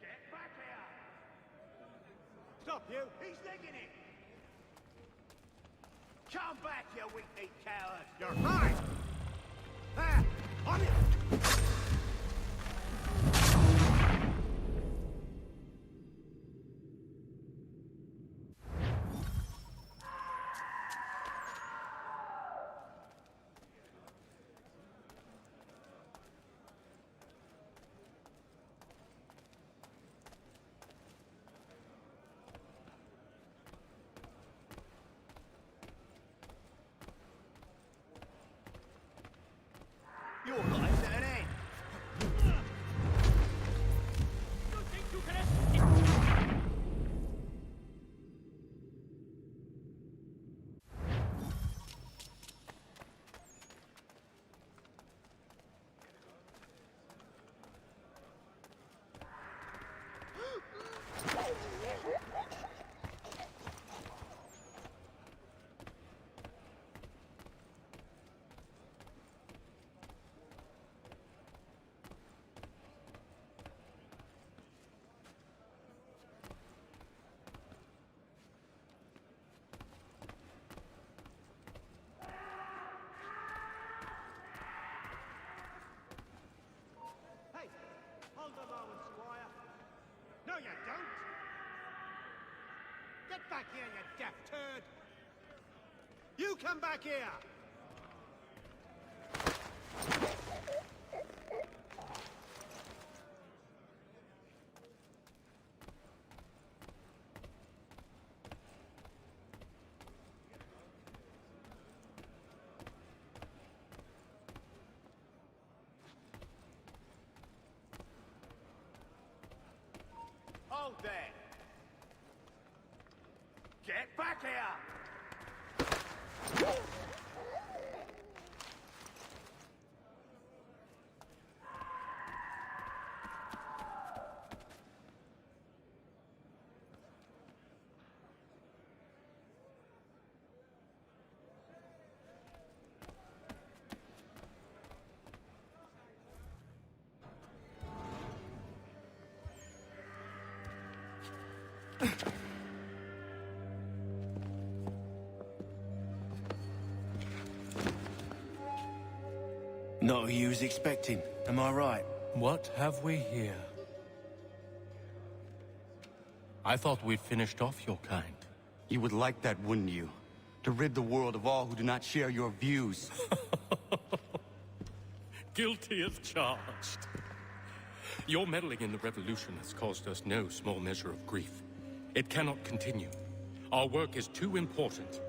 Get back here! Stop, you! He's nicking it! Come back, you weak-kneed coward! You're mine! There! On it! Your life's at an No, you don't. Get back here, you deaf turd. You come back here. Hold there. Get back here. Not who you was expecting, am I right? What have we here? I thought we'd finished off your kind. You would like that, wouldn't you? To rid the world of all who do not share your views. Guilty as charged. Your meddling in the revolution has caused us no small measure of grief. It cannot continue. Our work is too important.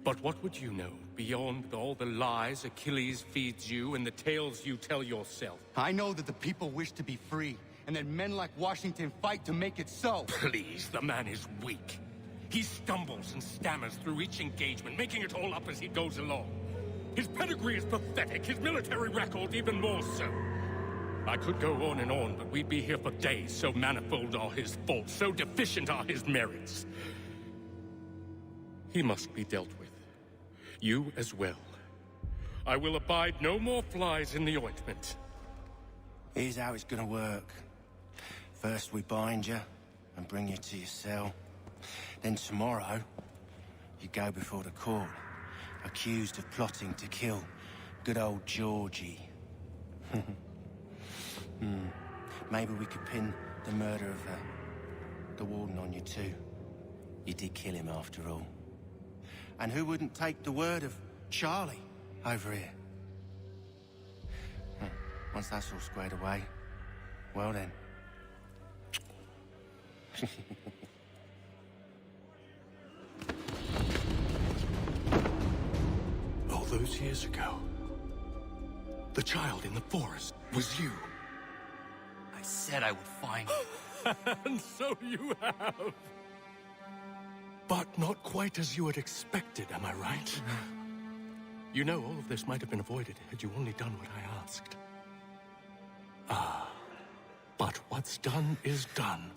But what would you know, beyond all the lies Achilles feeds you and the tales you tell yourself? I know that the people wish to be free, and that men like Washington fight to make it so. Please, the man is weak. He stumbles and stammers through each engagement, making it all up as he goes along. His pedigree is pathetic, his military record even more so. I could go on and on, but we'd be here for days, so manifold are his faults, so deficient are his merits. He must be dealt with. You as well. I will abide no more flies in the ointment. Here's how it's gonna work. First we bind you and bring you to your cell. Then tomorrow, you go before the court, accused of plotting to kill good old Georgie. Maybe we could pin the murder of the warden on you too. You did kill him after all. And who wouldn't take the word of Charlie over here? Once that's all squared away, well then. All those years ago, the child in the forest was you. I said I would find you. And so you have. But not quite as you had expected, am I right? You know, all of this might have been avoided had you only done what I asked. Ah, but what's done is done.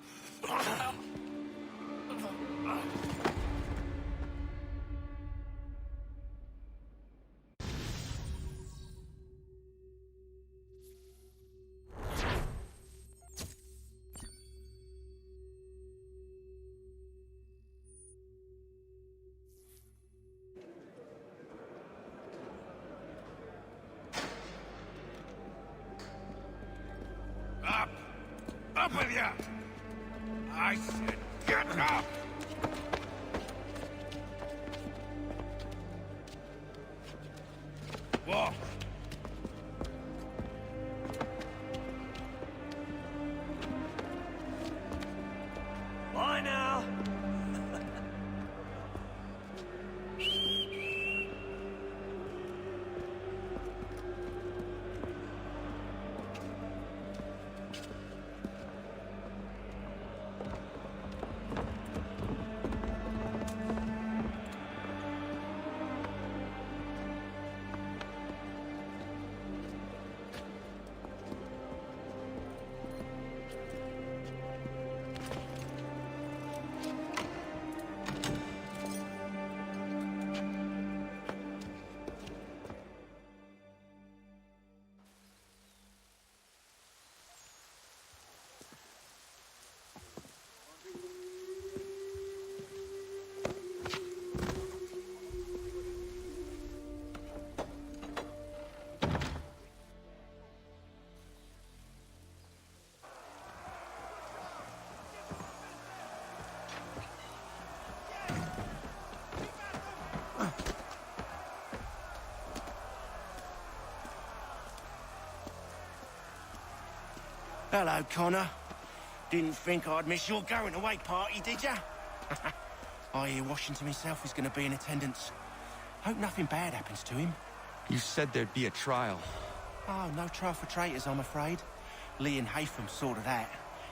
Up with you! I said get up! Walk! Bye now! Hello, Connor. Didn't think I'd miss your going-away party, did ya? I hear Washington himself is going to be in attendance. Hope nothing bad happens to him. You said there'd be a trial. Oh, no trial for traitors, I'm afraid. Lee and Haytham sorted that.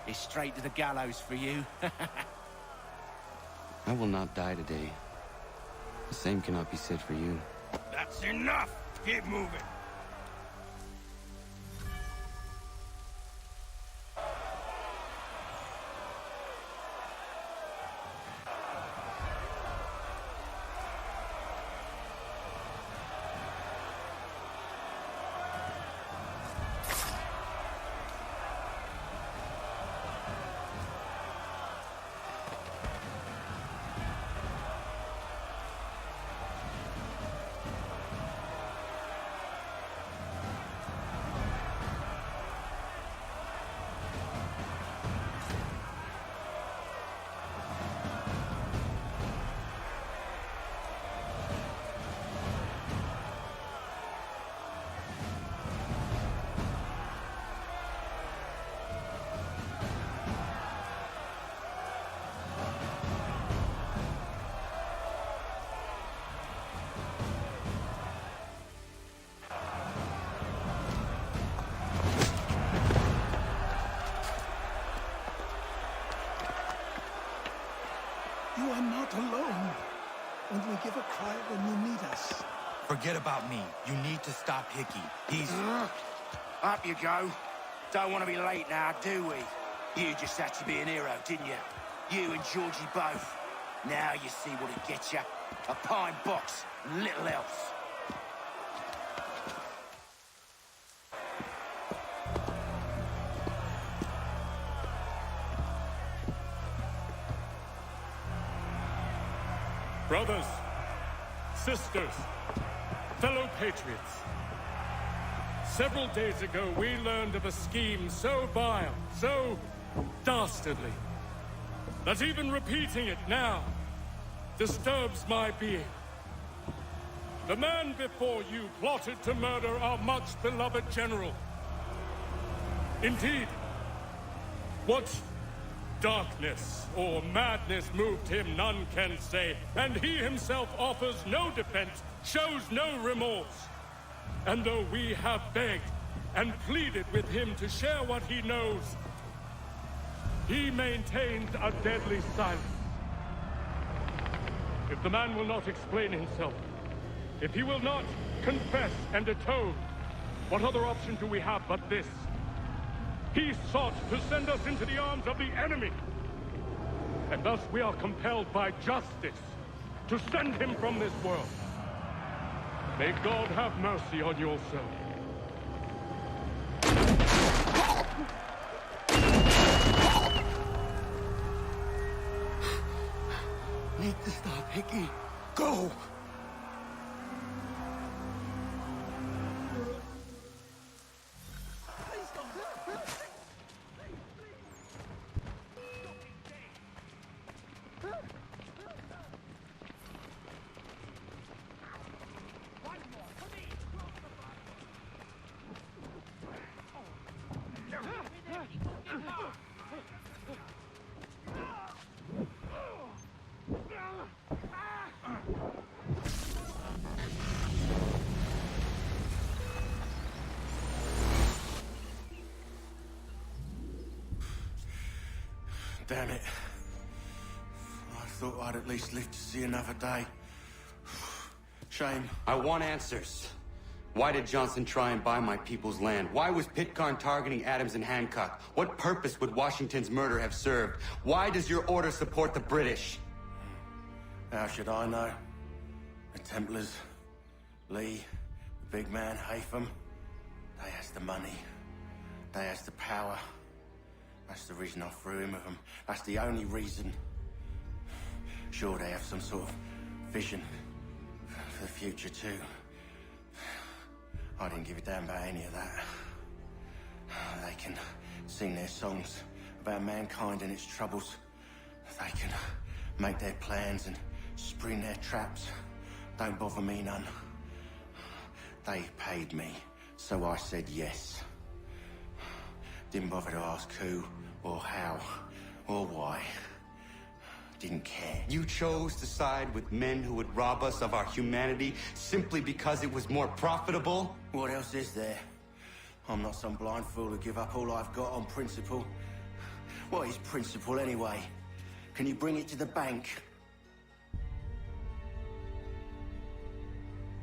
It's straight to the gallows for you. I will not die today. The same cannot be said for you. That's enough! Get moving! You are not alone. Only give a cry when you need us. Forget about me. You need to stop Hickey. He's... Up you go. Don't want to be late now, do we? You just had to be an hero, didn't you? You and Georgie both. Now you see what it gets you. A pine box, little else. Brothers, sisters, fellow patriots. Several days ago, we learned of a scheme so vile, so dastardly, that even repeating it now disturbs my being. The man before you plotted to murder our much-beloved general. Indeed, what darkness or madness moved him, none can say, and he himself offers no defense, shows no remorse. And though we have begged and pleaded with him to share what he knows, he maintains a deadly silence. If the man will not explain himself, if he will not confess and atone, what other option do we have but this? He sought to send us into the arms of the enemy. And thus we are compelled by justice to send him from this world. May God have mercy on your soul. Need to stop Hickey. Go! Damn it. I thought I'd at least live to see another day. Shame. I want answers. Why did Johnson try and buy my people's land? Why was Pitcairn targeting Adams and Hancock? What purpose would Washington's murder have served? Why does your order support the British? How should I know? The Templars, Lee, the big man, Haytham, they has the money. They has the power. That's the reason I threw in with them. That's the only reason. Sure, they have some sort of vision for the future, too. I didn't give a damn about any of that. They can sing their songs about mankind and its troubles. They can make their plans and spring their traps. Don't bother me none. They paid me, so I said yes. Didn't bother to ask who, or how, or why. Didn't care. You chose to side with men who would rob us of our humanity simply because it was more profitable? What else is there? I'm not some blind fool who give up all I've got on principle. What is principle anyway? Can you bring it to the bank?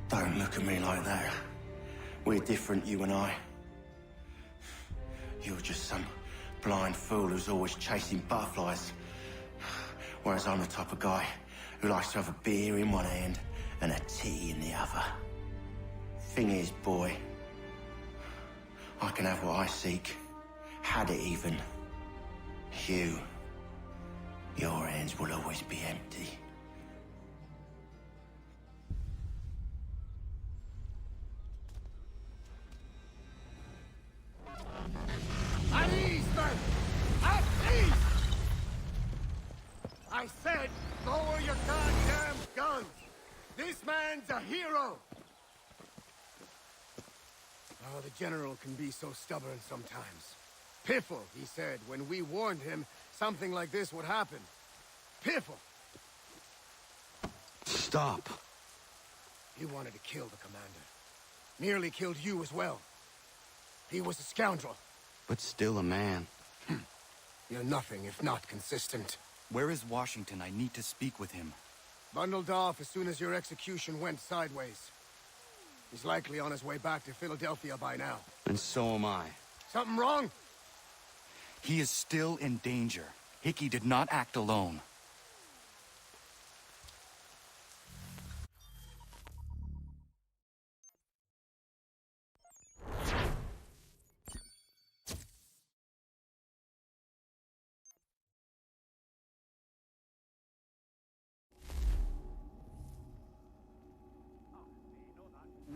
Don't look at me like that. We're different, you and I. You're just some blind fool who's always chasing butterflies. Whereas I'm the type of guy who likes to have a beer in one hand and a tea in the other. Thing is, boy, I can have what I seek. Had it even. Your hands will always be empty. At ease, men! At ease! I said, lower your goddamn guns! This man's a hero! Oh, the General can be so stubborn sometimes. Piffle, he said, when we warned him something like this would happen. Piffle! Stop. He wanted to kill the commander. Nearly killed you as well. He was a scoundrel. But still a man. You're nothing if not consistent. Where is Washington? I need to speak with him. Bundled off as soon as your execution went sideways. He's likely on his way back to Philadelphia by now. And so am I. Something wrong? He is still in danger. Hickey did not act alone.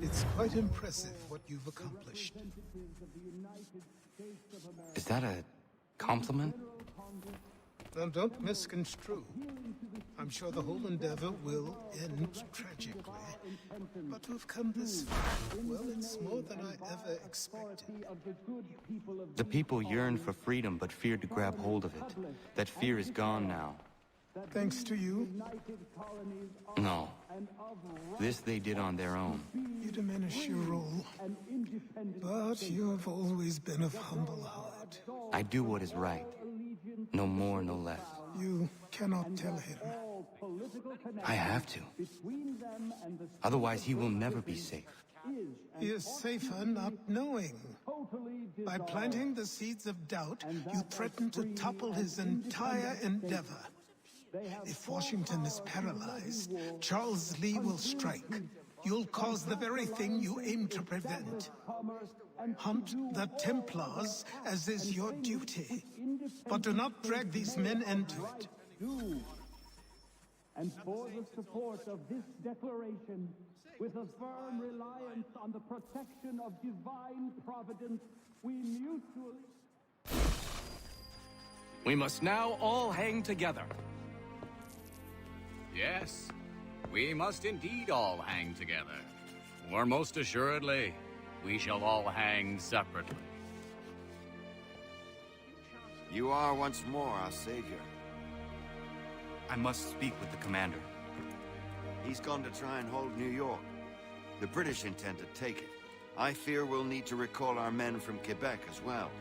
It's quite impressive what you've accomplished. Is that a compliment? Now, don't misconstrue. I'm sure the whole endeavor will end tragically. But to have come this far, well, it's more than I ever expected. The people yearned for freedom but feared to grab hold of it. That fear is gone now. Thanks to you? No. This they did on their own. You diminish your role. But you have always been of humble heart. I do what is right. No more, no less. You cannot tell him. I have to. Otherwise, he will never be safe. He is safer not knowing. By planting the seeds of doubt, you threaten to topple his entire endeavor. If Washington is paralyzed, Charles Lee will strike. You'll cause the very thing you aim to prevent. Hunt the Templars, as is your duty. But do not drag these men into it. And for the support of this declaration, with a firm reliance on the protection of divine providence, we mutually... We must now all hang together. Yes, we must indeed all hang together. Or most assuredly, we shall all hang separately. You are once more our savior. I must speak with the commander. He's gone to try and hold New York. The British intend to take it. I fear we'll need to recall our men from Quebec as well.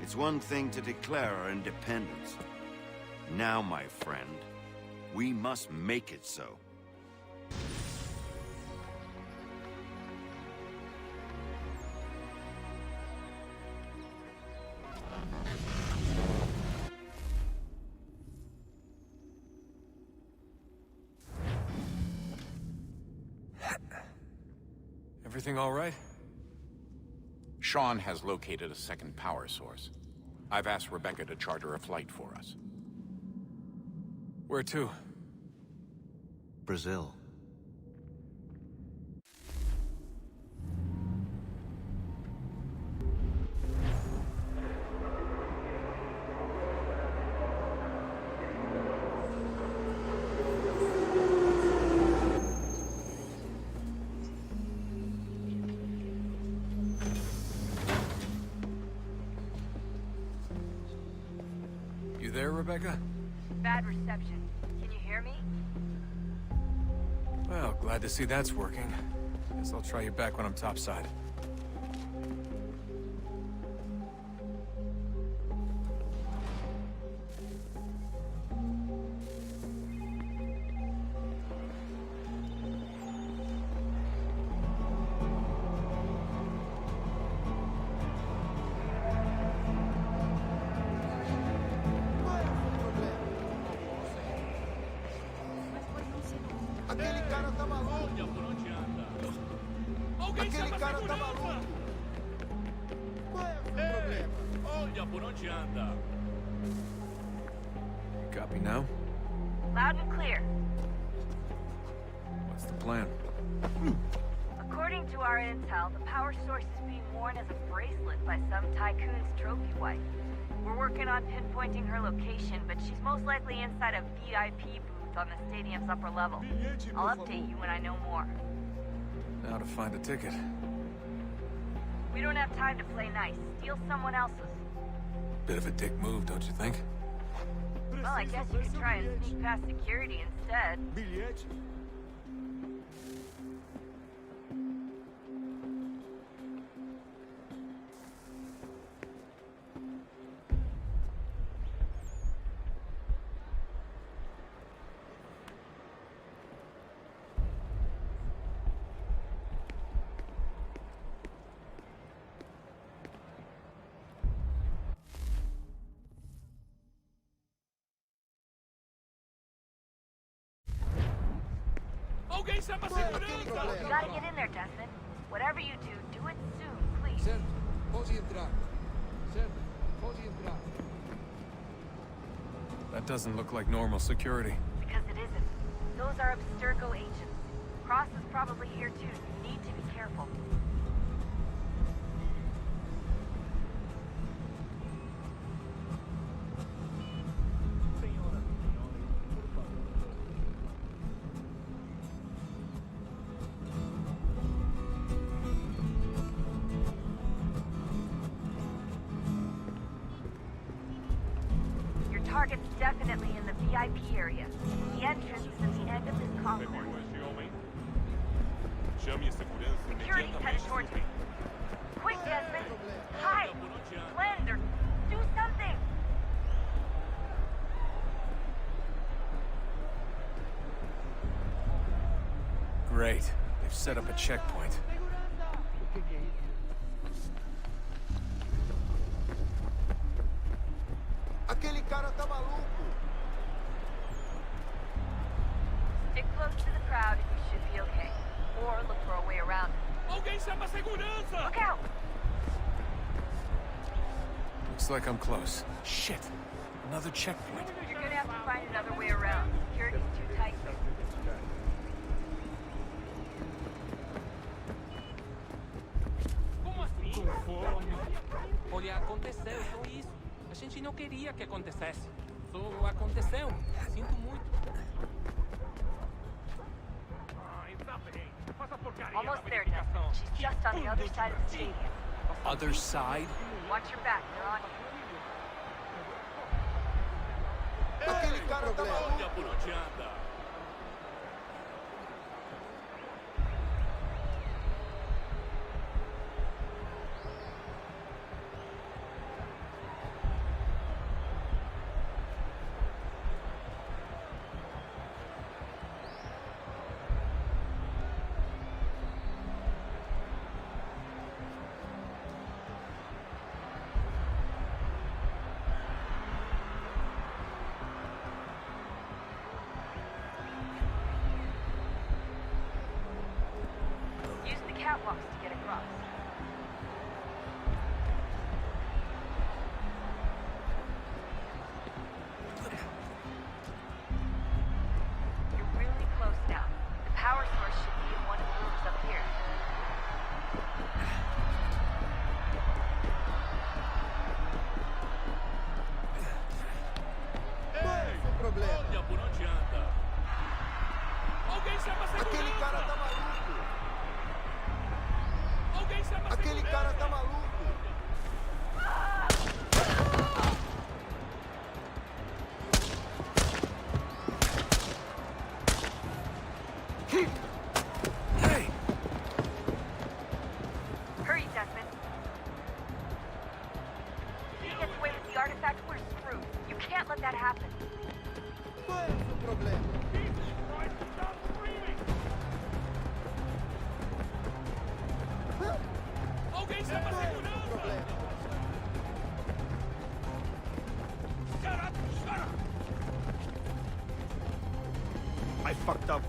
It's one thing to declare our independence. Now, my friend, we must make it so. Everything all right? Sean has located a second power source. I've asked Rebecca to charter a flight for us. Where to? Brazil. there, Rebecca? Bad reception. Can you hear me? Well, glad to see that's working. Guess I'll try you back when I'm topside. Aquele cara tá maluco. Olha por onde anda. Aquele cara tá maluco. Qual é o seu problema? Olha por onde anda. Copy now? Loud and clear. What's the plan? According to our intel, the power source is being worn as a bracelet by some tycoon's trophy wife. We're working on pinpointing her location, but she's most likely inside a VIP booth on the stadium's upper level. I'll update you when I know more. Now to find a ticket. We don't have time to play nice. Steal someone else's. Bit of a dick move, don't you think? Well, I guess you could try and sneak past security instead. Bilhete? Alguém chama a segurança! You gotta get in there, Desmond. Whatever you do, do it soon, please. Certo, pode entrar. Certo, pode entrar. That doesn't look like normal security. Because it isn't. Those are Abstergo agents. Cross is probably here too. You need to be careful. Your target's definitely in the VIP area. The entrance is at the end of this concourse. Chame a segurança Security's headed towards me. Quick, Desmond! Hide! Blend or do something! Great. They've set up a checkpoint. Aquele cara tá maluco. Stick close to the crowd and you should be okay. Or look for a way around it. Alguém chama a segurança! Look out! Looks like I'm close. Shit. Another checkpoint. You're gonna have to find another way around. Security's too tight. Como assim? Olha, aconteceu, só isso. A gente não queria que acontecesse. Só aconteceu. Sinto muito. Almost there, Desmond. She's just on the other side of the stadium. Other side? Watch your back, they're on you. Aquele cara tá maluco. Olha por onde anda. Use the catwalks to get across. You're really close now. The power source should be in one of the rooms up here. Qual é o seu problema? Olha por onde anda. Alguém chama a segurança! Aquele cara tá maluco. Alguém chama I fucked up.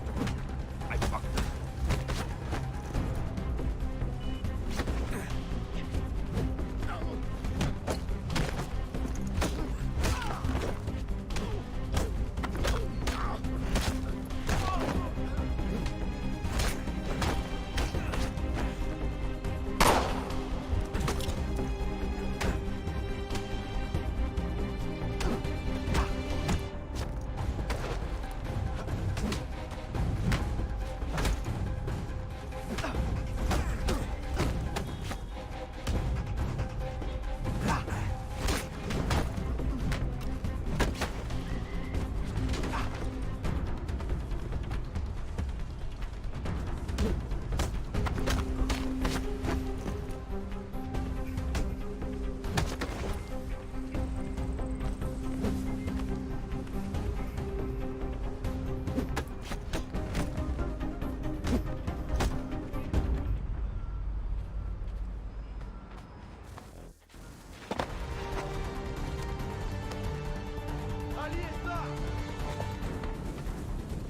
I fucked up.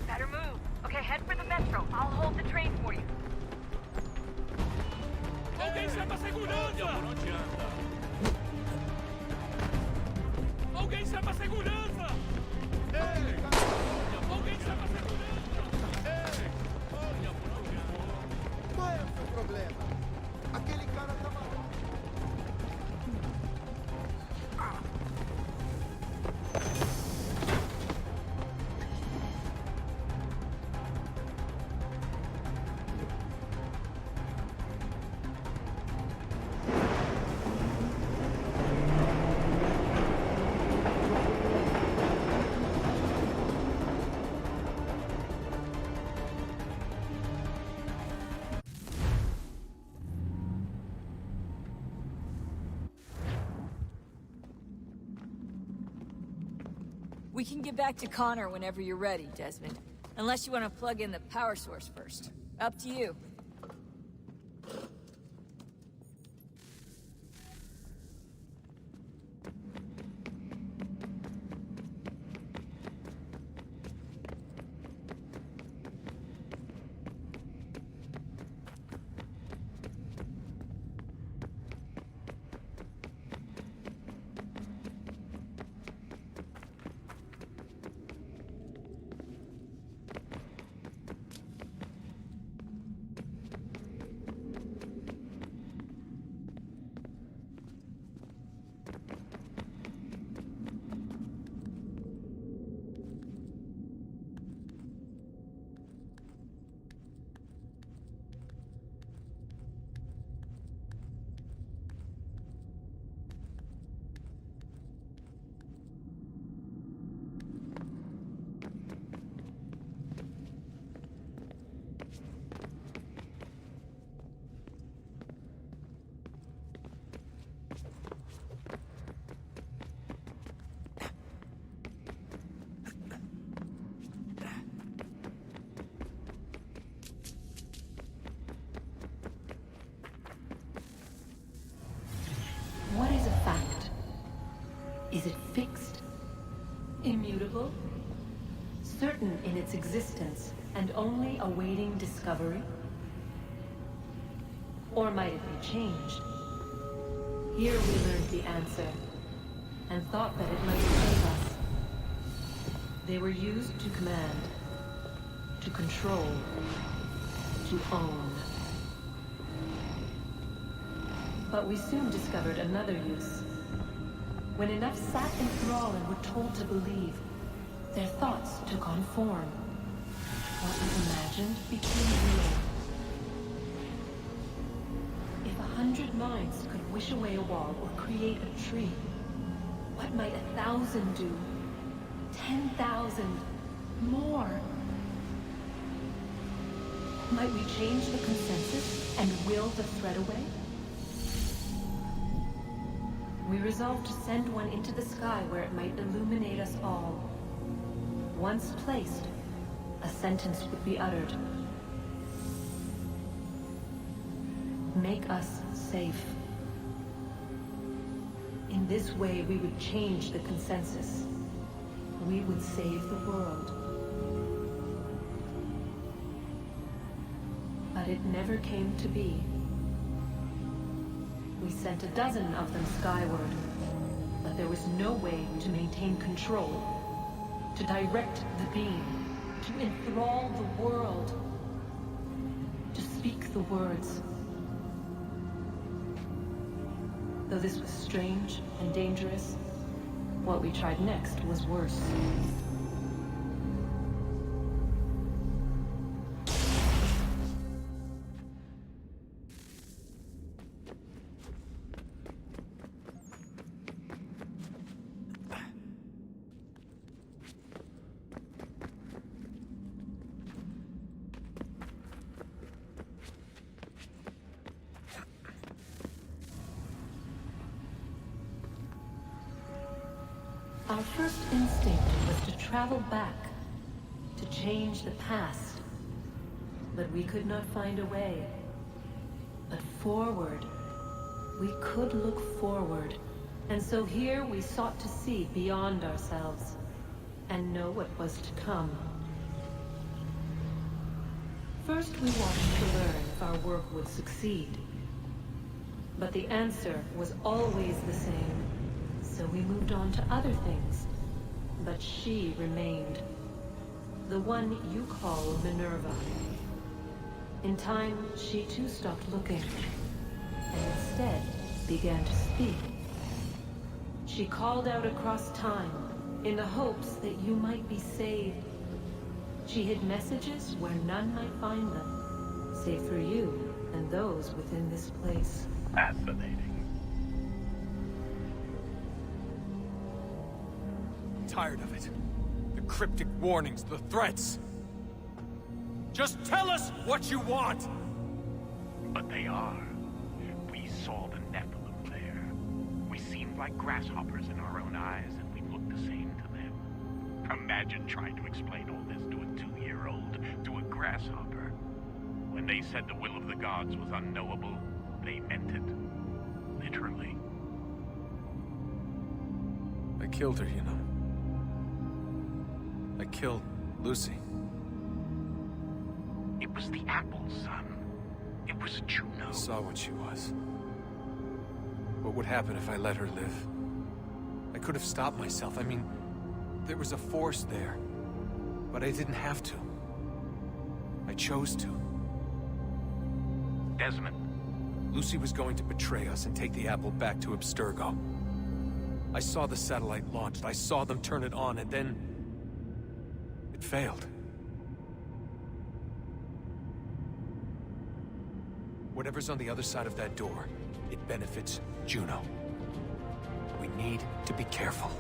Better move. Okay, head for the metro. I'll hold the train for you. Alguém chama a segurança! Por onde anda? Alguém chama a segurança! Ei! Alguém chama a segurança! Ei! Olha por onde anda? Qual é o seu problema? Aquele cara tava... We can get back to Connor whenever you're ready, Desmond. Unless you want to plug in the power source first. Up to you. What is a fact? Is it fixed? Immutable? Certain in its existence and only awaiting discovery? Or might it be changed? Here we learned the answer, and thought that it might save us. They were used to command, to control, to own. But we soon discovered another use. When enough sat in thrall and were told to believe, their thoughts took on form. What was imagined became real. If 100 minds could wish away a wall or create a tree, what might 1,000 do? 10,000? More? Might we change the consensus and will the threat away? We resolved to send one into the sky where it might illuminate us all. once placed, a sentence would be uttered. Make us safe. In this way, we would change the consensus. We would save the world. But it never came to be. We sent a dozen of them skyward, but there was no way to maintain control, to direct the beam, to enthrall the world, to speak the words. Though this was strange and dangerous, what we tried next was worse. Our first instinct was to travel back, to change the past. But we could not find a way. But forward, we could look forward. And so here we sought to see beyond ourselves, and know what was to come. First we wanted to learn if our work would succeed. But the answer was always the same. So we moved on to other things. But she remained. The one you call Minerva. In time, she too stopped looking, and instead began to speak. She called out across time, in the hopes that you might be saved. She hid messages where none might find them, save for you and those within this place. Fascinating. Tired of it. The cryptic warnings, the threats. Just tell us what you want! But they are. We saw the Nephilim there. We seemed like grasshoppers in our own eyes, and we looked the same to them. Imagine trying to explain all this to a 2-year-old, to a grasshopper. When they said the will of the gods was unknowable, they meant it. Literally. I killed her, you know. I killed Lucy. It was the apple, son. It was Juno. I saw what she was. What would happen if I let her live? I could have stopped myself. I mean, there was a force there. But I didn't have to. I chose to. Desmond. Lucy was going to betray us and take the apple back to Abstergo. I saw the satellite launched. I saw them turn it on, and then it failed. Whatever's on the other side of that door, it benefits Juno. We need to be careful.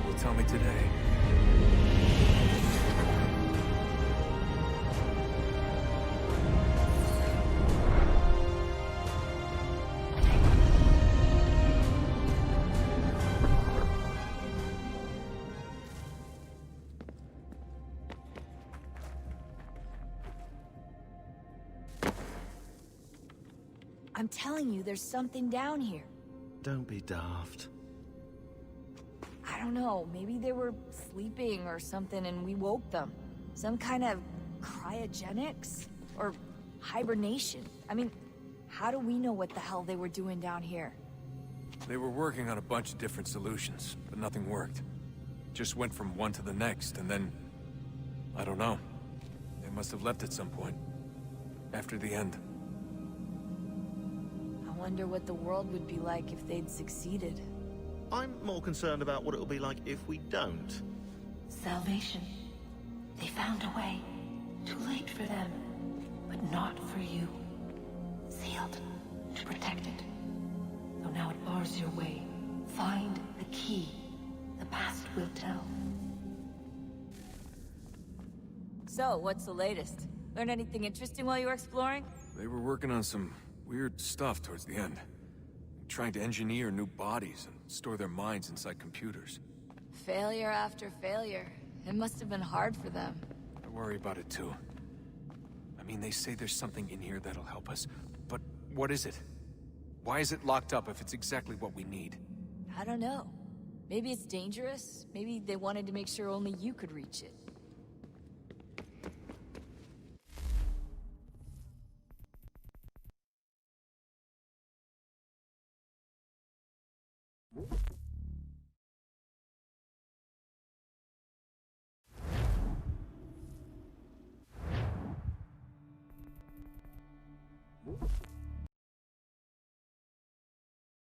will tell me today. I'm telling you, there's something down here. Don't be daft. I don't know, maybe they were sleeping or something and we woke them. Some kind of cryogenics? Or hibernation? I mean, how do we know what the hell they were doing down here? They were working on a bunch of different solutions, but nothing worked. Just went from one to the next, and then... I don't know. They must have left at some point. After the end. I wonder what the world would be like if they'd succeeded. I'm more concerned about what it'll be like if we don't. Salvation. They found a way. Too late for them, but not for you. Sealed to protect it. So now it bars your way. Find the key. The past will tell. So, what's the latest? Learn anything interesting while you were exploring? They were working on some weird stuff towards the end. Trying to engineer new bodies and store their minds inside computers. Failure after failure. It must have been hard for them. I worry about it too. I mean, they say there's something in here that'll help us, but what is it? Why is it locked up if it's exactly what we need? I don't know. Maybe it's dangerous. Maybe they wanted to make sure only you could reach it.